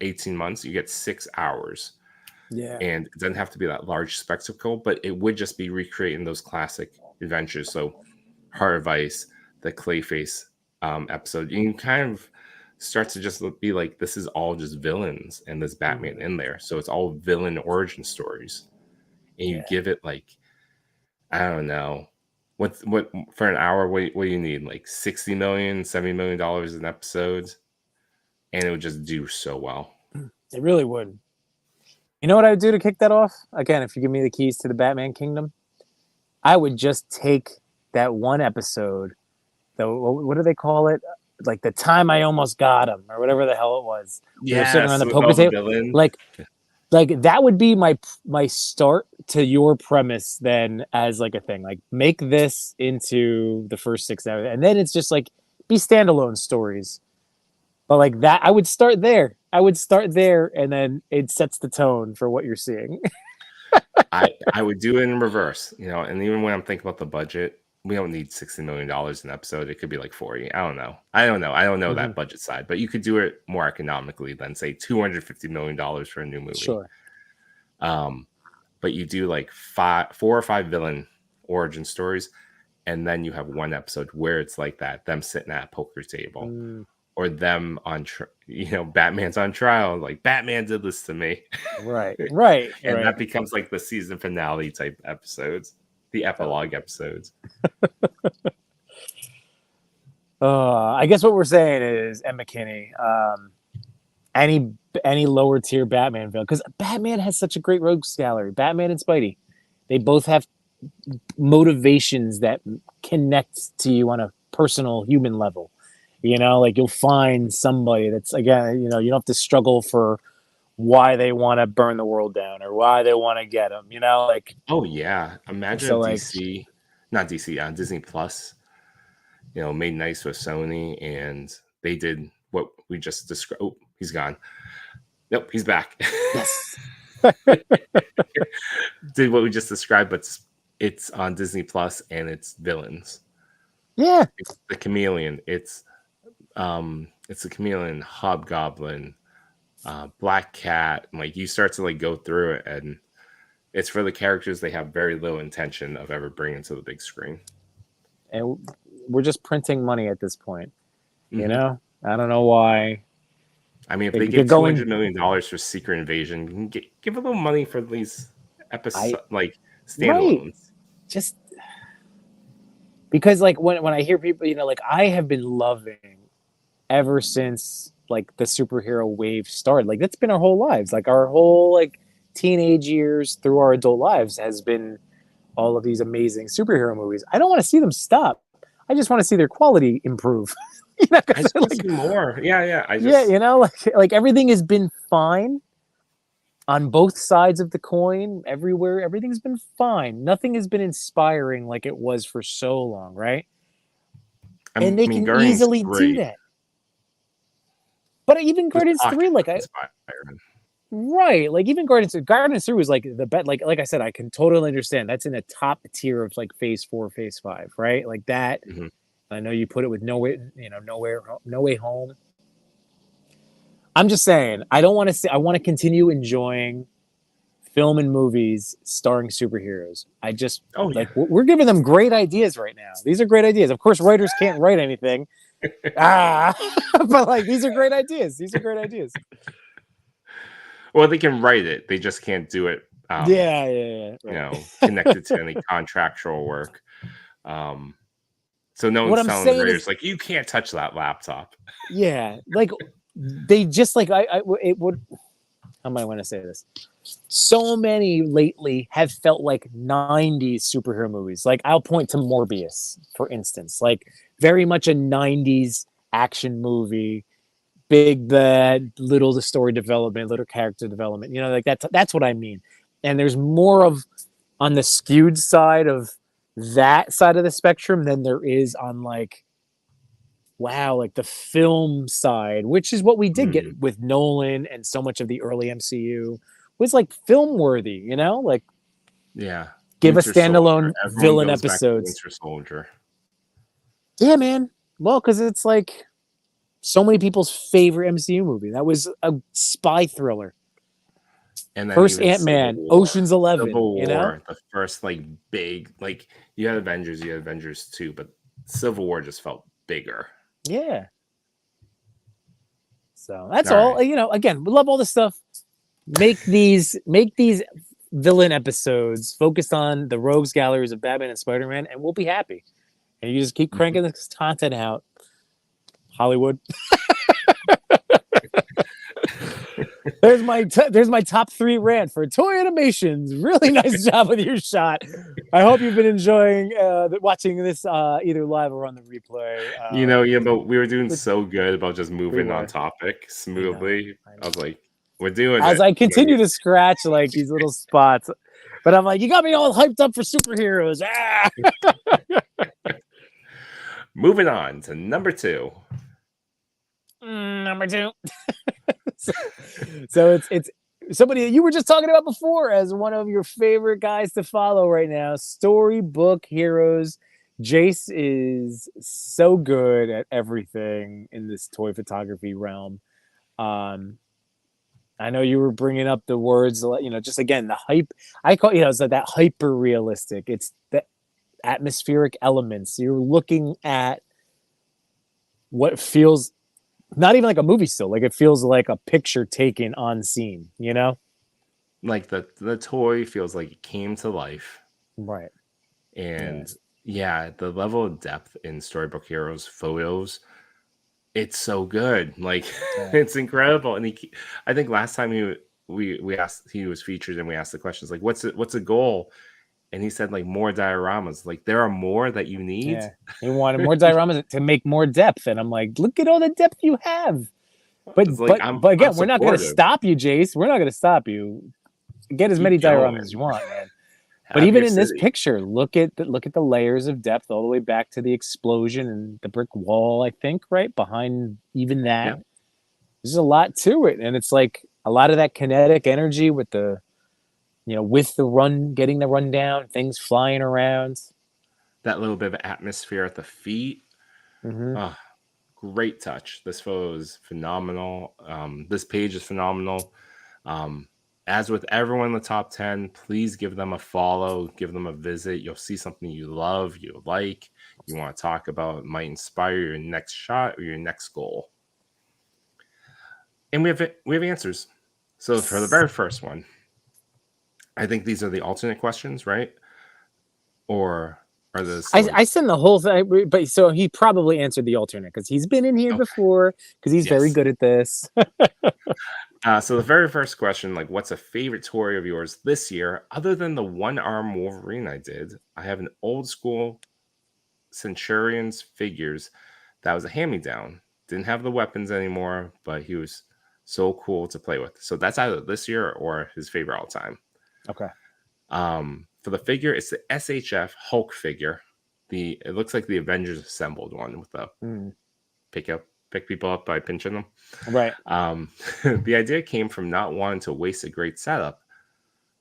18 months. You get 6 hours. Yeah. And it doesn't have to be that large spectacle, but it would just be recreating those classic adventures. So Heart of Ice, the Clayface episode, you can kind of start to just be like, this is all just villains and this Batman in there. So it's all villain origin stories. And you give it like, I don't know, what for an hour, what do you need? Like $60 million, $70 million an episode. And it would just do so well. It really would. You know what I would do to kick that off? Again, if you give me the keys to the Batman Kingdom, I would just take that one episode, what do they call it? Like the time I almost got him, or whatever the hell it was. Yeah, sitting around the poker table. Like that would be my start to your premise then, as like a thing. Like make this into the first 6 hours, and then it's just like be standalone stories. But like that, I would start there. And then it sets the tone for what you're seeing. I would do it in reverse, and even when I'm thinking about the budget, we don't need $60 million an episode. It could be like 40. I don't know that budget side, but you could do it more economically than say $250 million for a new movie. Sure. But you do like 4 or 5 villain origin stories, and then you have one episode where it's like that, them sitting at a poker table. Or them on, Batman's on trial. Like, Batman did this to me. Right. And that becomes like the season finale type episodes, the epilogue episodes. I guess what we're saying is, Ed McKinney, any lower tier Batman villain, because Batman has such a great rogues gallery. Batman and Spidey, they both have motivations that connect to you on a personal human level. Like you'll find somebody that's, again, you don't have to struggle for why they want to burn the world down or why they want to get them, like. Oh yeah. Imagine DC, not DC, Disney Plus, made nice with Sony, and they did what we just described. Oh, he's gone. Nope, he's back. Yes. Did what we just described, but it's on Disney Plus, and it's villains. Yeah. It's the Chameleon. It's the Chameleon, Hobgoblin, Black Cat. Like, you start to like go through it, and it's for the characters they have very little intention of ever bringing to the big screen. And we're just printing money at this point. I don't know why. I mean, if they get $200 million for Secret Invasion, give a little money for these episodes, like standalones. Right. Just because, like, when I hear people, like, I have been loving ever since like the superhero wave started. Like, that's been our whole lives. Like, our whole like teenage years through our adult lives has been all of these amazing superhero movies. I don't want to see them stop. I just want to see their quality improve. I just want to see more. Yeah. Like everything has been fine on both sides of the coin. Everywhere, everything's been fine. Nothing has been inspiring like it was for so long, right? And they can easily do that. But even Guardians 3, like right, like even Guardians 3 was like the bet. Like I said, I can totally understand. That's in the top tier of like Phase 4, Phase 5, right? Like that. Mm-hmm. I know you put it with No Way Home. I'm just saying, I don't want to say. I want to continue enjoying film and movies starring superheroes. We're giving them great ideas right now. These are great ideas. Of course, writers can't write anything. But like these are great ideas. Well, they can write it. They just can't do it. Yeah. Right. Connected to any contractual work. So no What one's I'm telling the saying writers is, like you can't touch that laptop. yeah, like they just like it would. How am I want to say this? So many lately have felt like 90s superhero movies. Like I'll point to Morbius, for instance, like very much a 90s action movie, big bad, little the story development, little character development. You know, like that's what I mean. And there's more of on the skewed side of that side of the spectrum than there is on like wow, like the film side, which is what we did get with Nolan and so much of the early MCU was like film worthy, you know, like Yeah. give us Winter Soldier. standalone Everyone villain goes back to episodes. Winter Soldier. Yeah, man. Well, because it's like so many people's favorite MCU movie. That was a spy thriller. And then First even Ant-Man, Civil War. Ocean's 11, Civil you know? War, the first like big, like you had Avengers too, but Civil War just felt bigger. Yeah. So that's All all. right. You know, again, we love all this stuff. Make these villain episodes focused on the rogues galleries of Batman and Spider-Man, and we'll be happy. And you just keep cranking this content out. Hollywood. There's my top 3 rant for Toy Animations. Really nice job with your shot. I hope you've been enjoying watching this either live or on the replay. But we were doing so good about just moving on topic smoothly. I know. I was like, we're doing As it. I continue to scratch like these little spots, but I'm like, you got me all hyped up for superheroes. Ah! Moving on to number 2. Number 2. so it's somebody that you were just talking about before as one of your favorite guys to follow right now. Storybook Heroes. Jace is so good at everything in this toy photography realm. I know you were bringing up the words, you know, just again, the hype. I call, you know, it's like that hyper realistic. It's the atmospheric elements. You're looking at what feels not even like a movie still. Like it feels like a picture taken on scene, you know? Like the toy feels like it came to life. Right. And yeah, the level of depth in Storybook Heroes photos, it's so good. Like it's incredible. And I think last time we asked, he was featured and we asked the questions like, what's a goal? And he said like more dioramas. Like there are more that you need. Yeah. He wanted more dioramas to make more depth. And I'm like, look at all the depth you have. But like, but again, I'm we're not going to supportive. stop you, Jace. We're not going to stop you. Get as many dioramas as you want, man. But even in this picture, look at the layers of depth all the way back to the explosion and the brick wall, I think, right behind even that. Yeah. There's a lot to it. And it's like a lot of that kinetic energy with the, you know, with the run, getting the run down, things flying around. That little bit of atmosphere at the feet. Mm-hmm. Oh, great touch. This photo is phenomenal. This page is phenomenal. As with everyone in the top 10, please give them a follow, give them a visit. You'll see something you love, you like, you want to talk about. It might inspire your next shot or your next goal. And we have answers. So for the very first one, I think these are the alternate questions, right? Or are those? I sent the whole thing, but so he probably answered the alternate because he's been in here before because he's very good at this. So the very first question, like, what's a favorite toy of yours this year, other than the one-arm Wolverine I did? I have an old school Centurions figures that was a hand-me-down. Didn't have the weapons anymore, but he was so cool to play with. So that's either this year or his favorite all time. Okay. For the figure, it's the SHF Hulk figure. It looks like the Avengers Assembled one with the pick people up by pinching them. Right. The idea came from not wanting to waste a great setup.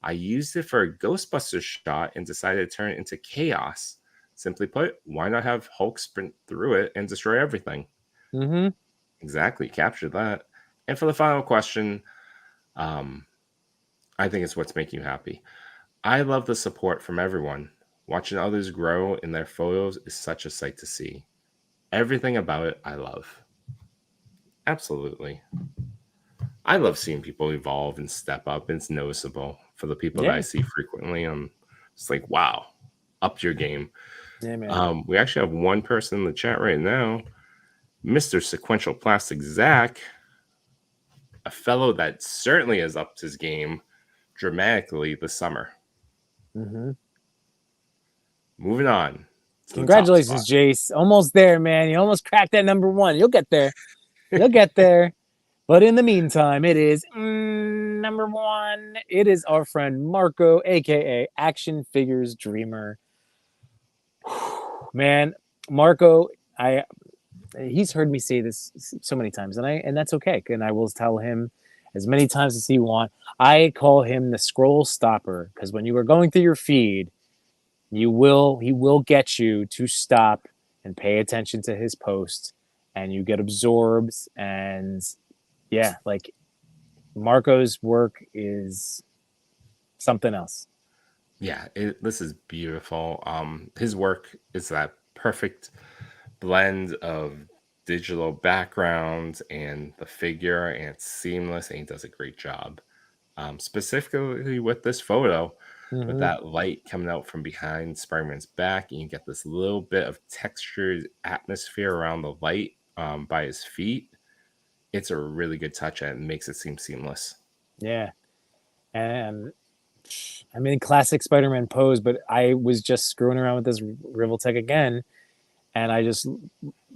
I used it for a Ghostbusters shot and decided to turn it into chaos. Simply put, why not have Hulk sprint through it and destroy everything? Mm-hmm. Exactly. Capture that. And for the final question, I think it's what's making you happy. I love the support from everyone. Watching others grow in their photos is such a sight to see. Everything about it, I love. Absolutely. I love seeing people evolve and step up. It's noticeable for the people that I Yeah. see frequently. I'm just like, wow, up your game. Yeah, man. We actually have one person in the chat right now, Mr. Sequential Plastic Zach, a fellow that certainly has upped his game dramatically this summer. Hmm. Moving on. To Congratulations, Jace. Almost there, man. You almost cracked that number one. You'll get there. You'll get there. But in the meantime, it is number one. It is our friend Marco, aka Action Figures Dreamer. Man, Marco, he's heard me say this so many times, and that's okay. And I will tell him as many times as he wants. I call him the scroll stopper because when you are going through your feed, he will get you to stop and pay attention to his post, and you get absorbed. And yeah, like Marco's work is something else. Yeah, this is beautiful. His work is that perfect blend of digital backgrounds and the figure, and it's seamless, and he does a great job. Specifically with this photo, with that light coming out from behind Spider-Man's back, and you get this little bit of textured atmosphere around the light by his feet. It's a really good touch, and it makes it seem seamless. Yeah, and I mean, classic Spider-Man pose, but I was just screwing around with this Riveltech again, and I just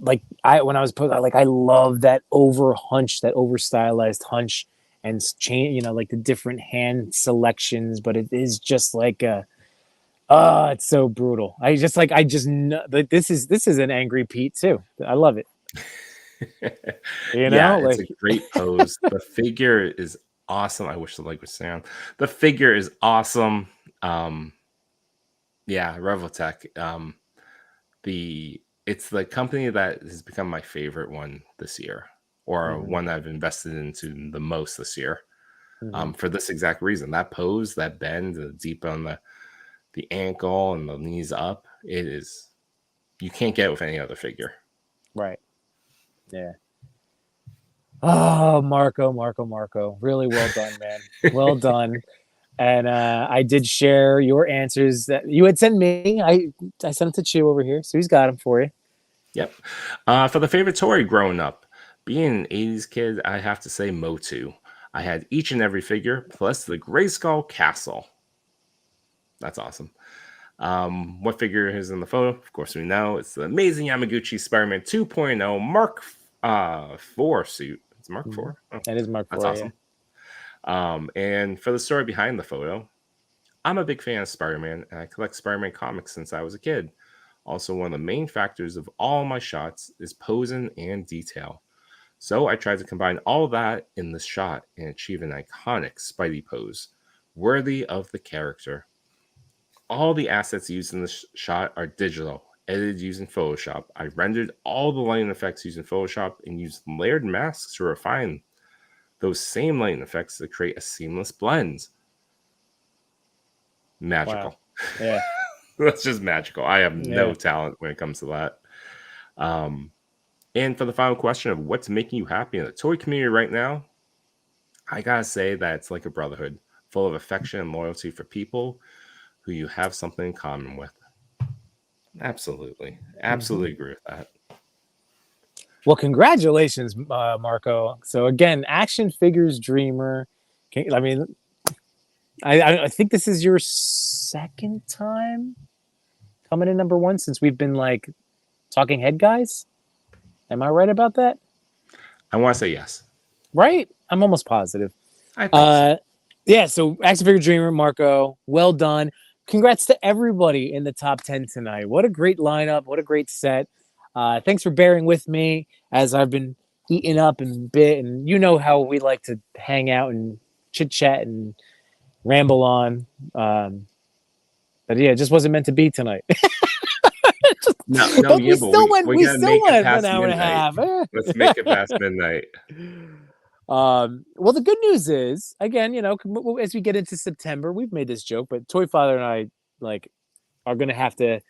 when I was posing, I love that over hunch, that over stylized hunch, and change, like the different hand selections, but it is just like it's so brutal. I just know that this is an angry Pete too. I love it. Yeah, it's a great pose. The figure is awesome. I wish the leg would sound. The figure is awesome. Yeah, Reveltech. It's the company that has become my favorite one this year, or one I've invested into the most this year. For this exact reason. That pose, that bend, the deep on the ankle and the knees up, you can't get it with any other figure. Right. Yeah. Oh, Marco. Really well done, man. Well done. And I did share your answers that you had sent me. I sent them to Chew over here, so he's got them for you. Yep. For the favorite toy growing up, being an 80s kid, I have to say Motu. I had each and every figure, plus the Grayskull Castle. That's awesome. What figure is in the photo? Of course, we know it's the amazing Yamaguchi Spider-Man 2.0 Mark 4 suit. It's Mark 4? Oh, that is Mark 4. That's awesome. Yeah. And for the story behind the photo, I'm a big fan of Spider-Man, and I collect Spider-Man comics since I was a kid. Also, one of the main factors of all my shots is posing and detail. So I tried to combine all of that in this shot and achieve an iconic Spidey pose, worthy of the character. All the assets used in this shot are digital, edited using Photoshop. I rendered all the lighting effects using Photoshop and used layered masks to refine those same lighting effects to create a seamless blend. Magical. Wow. Yeah. That's just magical. I have no talent when it comes to that. And for the final question of what's making you happy in the toy community right now, I gotta say that it's like a brotherhood, full of affection and loyalty for people who you have something in common with. Absolutely agree with that. Well, congratulations, Marco. So again, Action Figures Dreamer. I think this is your second time coming in number one since we've been talking head guys. Am I right about that? I want to say yes. Right? I'm almost positive. I think so. Yeah, so Action Figure Dreamer, Marco, well done. Congrats to everybody in the top 10 tonight. What a great lineup. What a great set. Thanks for bearing with me as I've been eating up and bit. And you know how we like to hang out and chit-chat and ramble on. But yeah, it just wasn't meant to be tonight. No, we still went an hour and a half. Let's make it past midnight. Well, the good news is, again, as we get into September, we've made this joke, but Toy Father and I are going to have to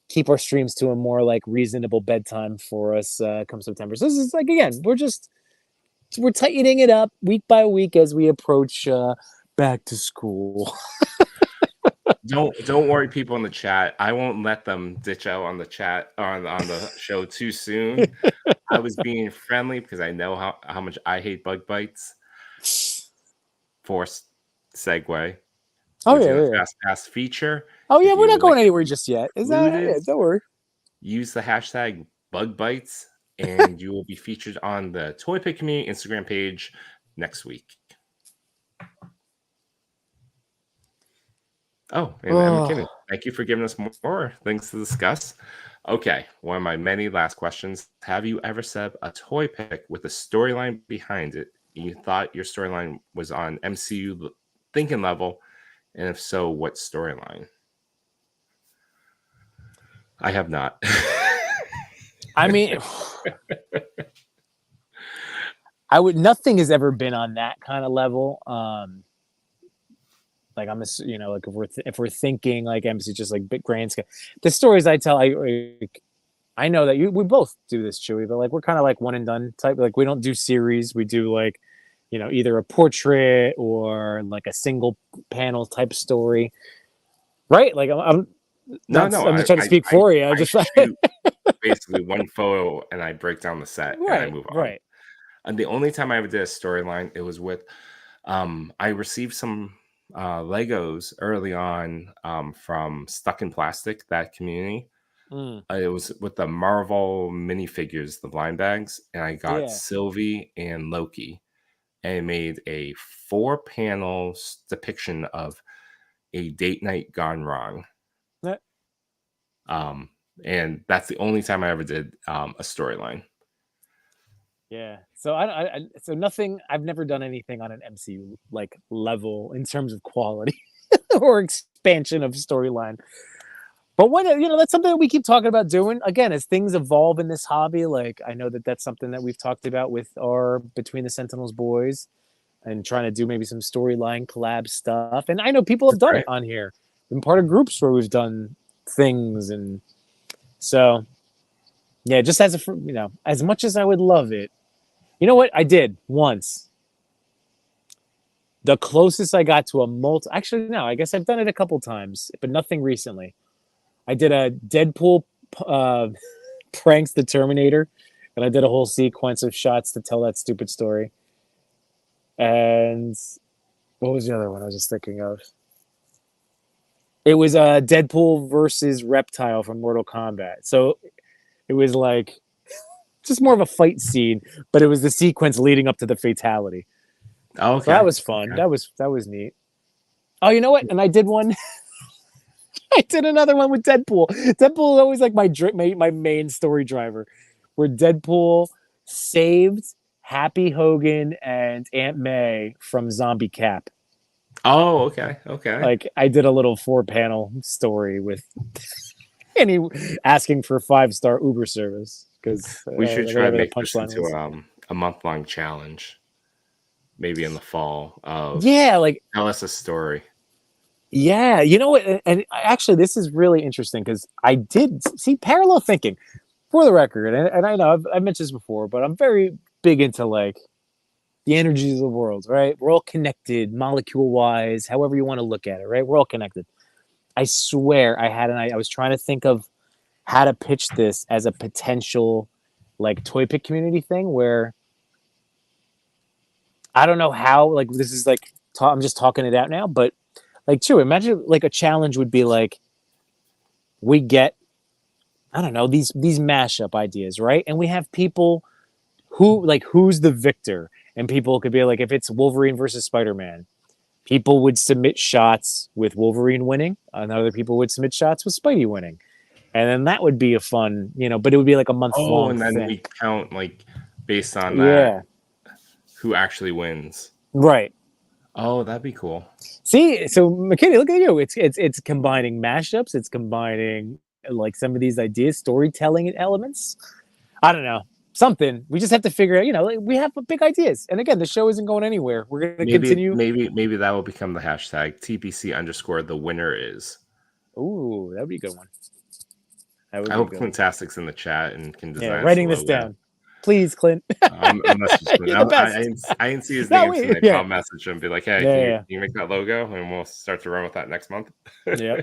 keep our streams to a more reasonable bedtime for us come September. So this is again, we're just we're tightening it up week by week as we approach back to school. Don't worry, people in the chat. I won't let them ditch out on the chat on the show too soon. I was being friendly because I know how much I hate bug bites. Forced segue. Oh With yeah, the yeah. fast pass feature. Oh yeah, If we're you not going like anywhere just yet. Is that? included, Yeah, don't worry. use the hashtag bug bites, and you will be featured on the Toy Pick Community Instagram page next week. Oh, and McKinnon, thank you for giving us more things to discuss. Okay, one of my many last questions. Have you ever said a toy pick with a storyline behind it, and you thought your storyline was on MCU thinking level? And if so, what storyline? I have not. I mean, nothing has ever been on that kind of level. Like I'm, like if we're thinking like MC, just like big grand scale, the stories I tell, I know that we both do this, Chewy, but like we're kind of like one and done type. Like we don't do series. We do like, either a portrait or like a single panel type story, right? Like I'm just trying to speak for you. I just shoot basically one photo and I break down the set and I move on. Right. And the only time I ever did a storyline, it was with, I received some Legos early on from Stuck in Plastic, that community. It was with the Marvel minifigures, the blind bags, and I got Sylvie and Loki, and it made a 4-panel depiction of a date night gone wrong. And that's the only time I ever did a storyline. Yeah. So so nothing. I've never done anything on an MCU like level in terms of quality or expansion of storyline. But that's something that we keep talking about doing. Again, as things evolve in this hobby, like I know that's something that we've talked about with our Between the Sentinels boys, and trying to do maybe some storyline collab stuff. And I know people have done it on here. Been part of groups where we've done things, and so yeah, just as as much as I would love it. You know what? I did once. The closest I got to actually, no, I guess I've done it a couple times, but nothing recently. I did a Deadpool pranks the Terminator, and I did a whole sequence of shots to tell that stupid story. And what was the other one I was just thinking of? It was Deadpool versus Reptile from Mortal Kombat. So it was like just more of a fight scene, but it was the sequence leading up to the fatality. Oh, okay. So that was fun. Okay. That was neat. Oh, you know what? And I did one. I did another one with Deadpool. Deadpool is always like my main story driver, where Deadpool saved Happy Hogan and Aunt May from Zombie Cap. Oh, okay. Like I did a little 4-panel story with any asking for 5-star Uber service. Because we should try to make this into a month-long challenge, maybe in the fall. Like tell us a story. Yeah, you know what? And actually, this is really interesting because I did see parallel thinking. For the record, and I know I've mentioned this before, but I'm very big into like the energies of the world. Right? We're all connected, molecule-wise, however you want to look at it. Right? We're all connected. I swear, I was trying to think of how to pitch this as a potential like toy pick community thing where I don't know how, like this is like I'm just talking it out now, but like imagine like a challenge would be like we get I don't know these mashup ideas, right? And we have people who's the victor, and people could be like if it's Wolverine versus Spider-Man, people would submit shots with Wolverine winning, and other people would submit shots with Spidey winning. And then that would be a fun, but it would be like a month long. Oh, and then we count like based on that, who actually wins. Right. Oh, that'd be cool. See, so McKinney, look at you. It's combining mashups. It's combining like some of these ideas, storytelling elements. I don't know. Something. We just have to figure out, we have big ideas. And again, the show isn't going anywhere. We're going to continue. Maybe that will become the hashtag TPC_ the winner is. Ooh, that'd be a good one. I hope Quintastic's in the chat and can design. Yeah, writing this down. Please, Clint. I'm messaging You're him. the best. I didn't see his No, name we- today, yeah. but I'll message him and be like, hey, Yeah, can you make that logo? And we'll start to run with that next month. yeah.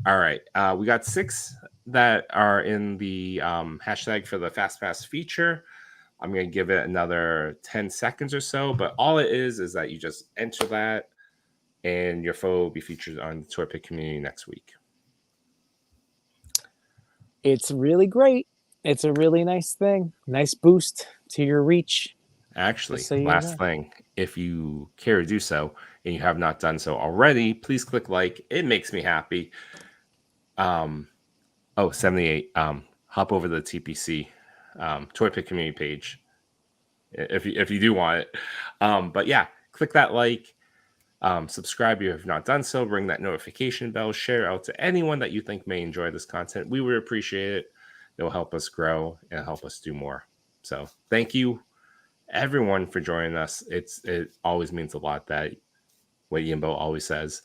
All right. We got 6 that are in the hashtag for the Fast Pass feature. I'm going to give it another 10 seconds or so, but all it is that you just enter that and your photo will be featured on the Toy Pick community next week. It's really great. It's a really nice thing. Nice boost to your reach. Actually, Just so you last know. thing, if you care to do so and you have not done so already, please click like. It makes me happy. 78. Hop over to the TPC Toy Pick community page if you do want it. But yeah, click that like. Subscribe if you have not done so. Ring that notification bell. Share out to anyone that you think may enjoy this content. We would appreciate it. It will help us grow and help us do more. So thank you, everyone, for joining us. It always means a lot. That what Yimbo always says.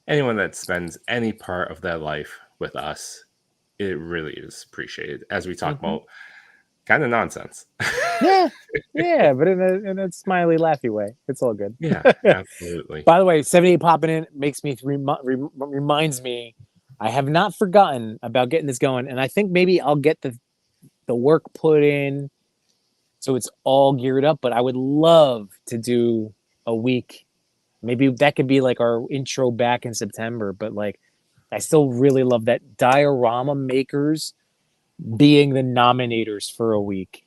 Anyone that spends any part of their life with us, it really is appreciated. As we talk about kind of nonsense. Yeah, but in a smiley, laughy way. It's all good. Yeah, absolutely. By the way, 78 popping in makes me reminds me I have not forgotten about getting this going, and I think maybe I'll get the work put in so it's all geared up. But I would love to do a week. Maybe that could be like our intro back in September. But like, I still really love that diorama makers being the nominators for a week.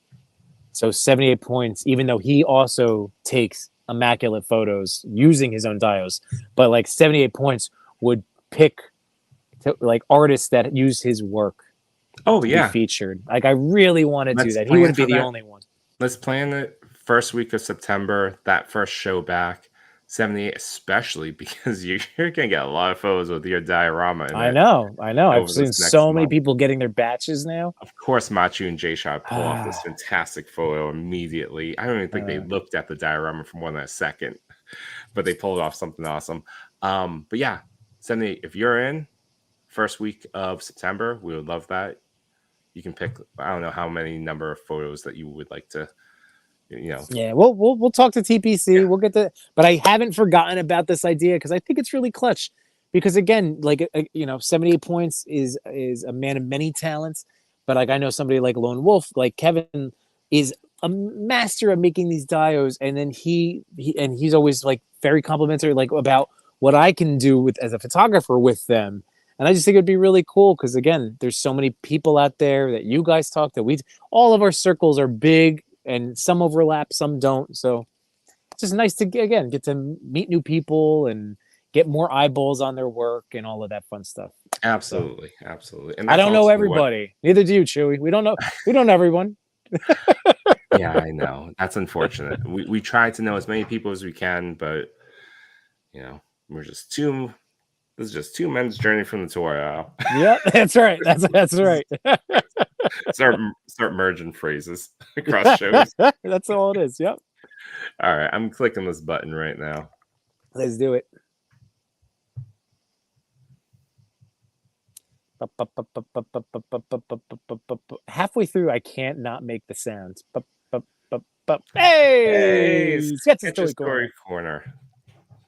So 78 points, even though he also takes immaculate photos using his own dios, but like 78 points would pick like artists that use his work. Oh to yeah, be featured. Like I really want to do Let's that. He plan wouldn't be for the that. only one. Let's plan it first week of September, that first show back. 78, especially because you're gonna get a lot of photos with your diorama in I it. know. I've over seen this next so many month. people getting their batches now. Of course, Machu and J-Shot pull off this fantastic photo immediately. I don't even think they looked at the diorama for more than a second, but they pulled off something awesome. But yeah, 78, if you're in first week of September, we would love that. You can pick, I don't know how many number of photos that you would like to, Yeah, we'll talk to TPC. Yeah. We'll get the, but I haven't forgotten about this idea because I think it's really clutch. Because again, like 78 points is a man of many talents. But like I know somebody like Lone Wolf, like Kevin, is a master at making these dios, and then he's always like very complimentary, like about what I can do with as a photographer with them. And I just think it'd be really cool because again, there's so many people out there that you guys talk that all of our circles are big and some overlap, some don't. So it's just nice to get to meet new people and get more eyeballs on their work and all of that fun stuff. Absolutely. Absolutely. And I that's don't know also everybody. Neither do you, Chewy. We don't know everyone. Yeah, I know. That's unfortunate. We try to know as many people as we can, but we're just this is just 2 men's journey from the tour aisle. Yeah, that's right. That's right. start merging phrases across shows. That's all it is. Yep. All right, I'm clicking this button right now. Let's do it. Halfway through, I can't not make the sounds. Hey, Sketch Story Corner.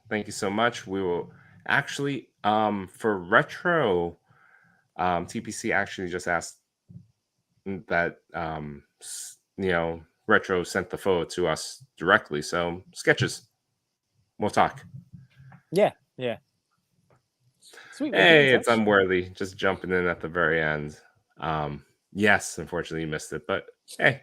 Thank you so much. We will actually, for retro, TPC actually just asked that, retro sent the photo to us directly. So sketches, we'll talk. Yeah. Sweet. Hey, it's Unworthy just jumping in at the very end. Yes, unfortunately you missed it, but hey.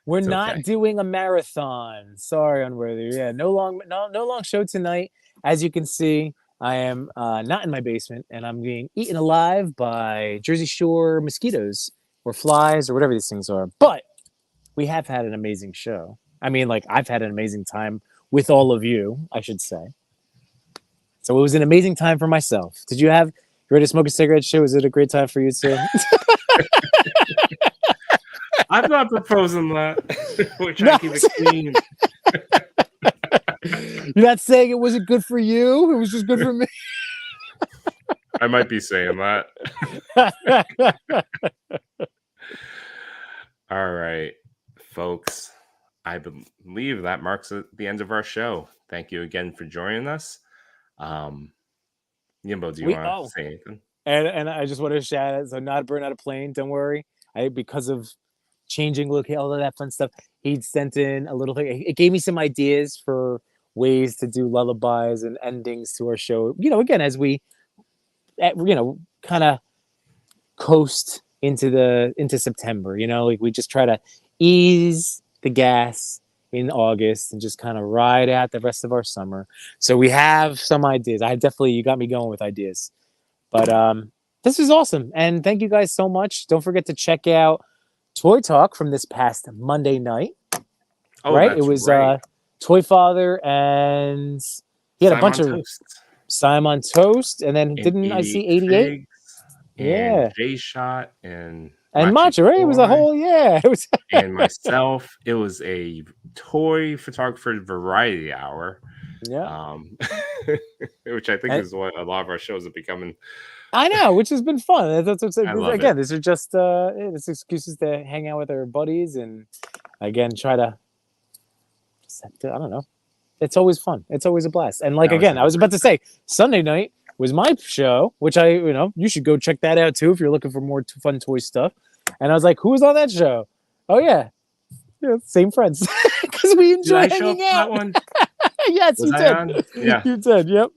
We're not doing a marathon. Sorry, Unworthy. Yeah, no long show tonight. As you can see, I am not in my basement, and I'm being eaten alive by Jersey Shore mosquitoes or flies or whatever these things are. But we have had an amazing show. I mean, like I've had an amazing time with all of you, I should say. So it was an amazing time for myself. You ready to smoke a cigarette, Show? Was it a great time for you too? I'm not proposing that. We're trying to keep it clean. You're not saying it wasn't good for you? It was just good for me. I might be saying that. believe that marks the end of our show. Thank you again for joining us. Yimbo, do you want to say anything? And I just want to shout out, so not burn out a plane, don't worry. Because of changing location, all of that fun stuff, he sent in a little thing. It gave me some ideas for ways to do lullabies and endings to our show. Again, as we, kind of coast into September, like we just try to ease the gas in August and just kind of ride out the rest of our summer. So we have some ideas. You got me going with ideas, but this is awesome. And thank you guys so much. Don't forget to check out Toy Talk from this past Monday night. Oh, right. It was Toy Father, and he had a bunch of Simon Toast, and then didn't I see 88? Yeah, J Shot and Macho, right? It was a whole It was and myself. It was a toy photographer variety hour. Yeah, which I think is what a lot of our shows are becoming. I know, which has been fun. Again, these are just it's excuses to hang out with our buddies and again try to. I don't know. It's always fun. It's always a blast. And I was about to say Sunday night was my show, which you should go check that out too if you're looking for more fun toy stuff. And I was like, who was on that show? Oh yeah, same friends because we enjoy hanging out. That one? Yes, you did. Yeah, you did. Yep.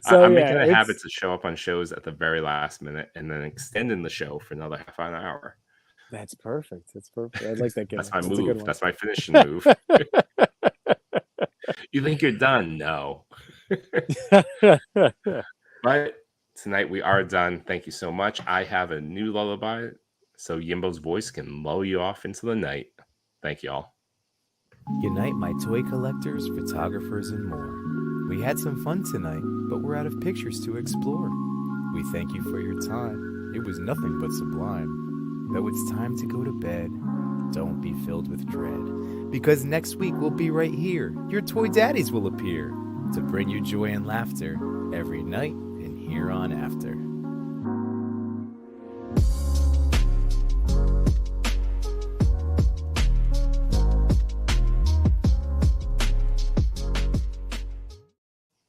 So I'm making a habit to show up on shows at the very last minute and then extending the show for another half an hour. That's perfect. I like that game. That's my move. That's my finishing move. You think you're done? No. But tonight we are done. Thank you so much. I have a new lullaby so Yimbo's voice can lull you off into the night. Thank you all. Good night, my toy collectors, photographers, and more. We had some fun tonight, but we're out of pictures to explore. We thank you for your time. It was nothing but sublime. Though it's time to go to bed, don't be filled with dread, because next week we'll be right here. Your toy daddies will appear to bring you joy and laughter every night and here on after.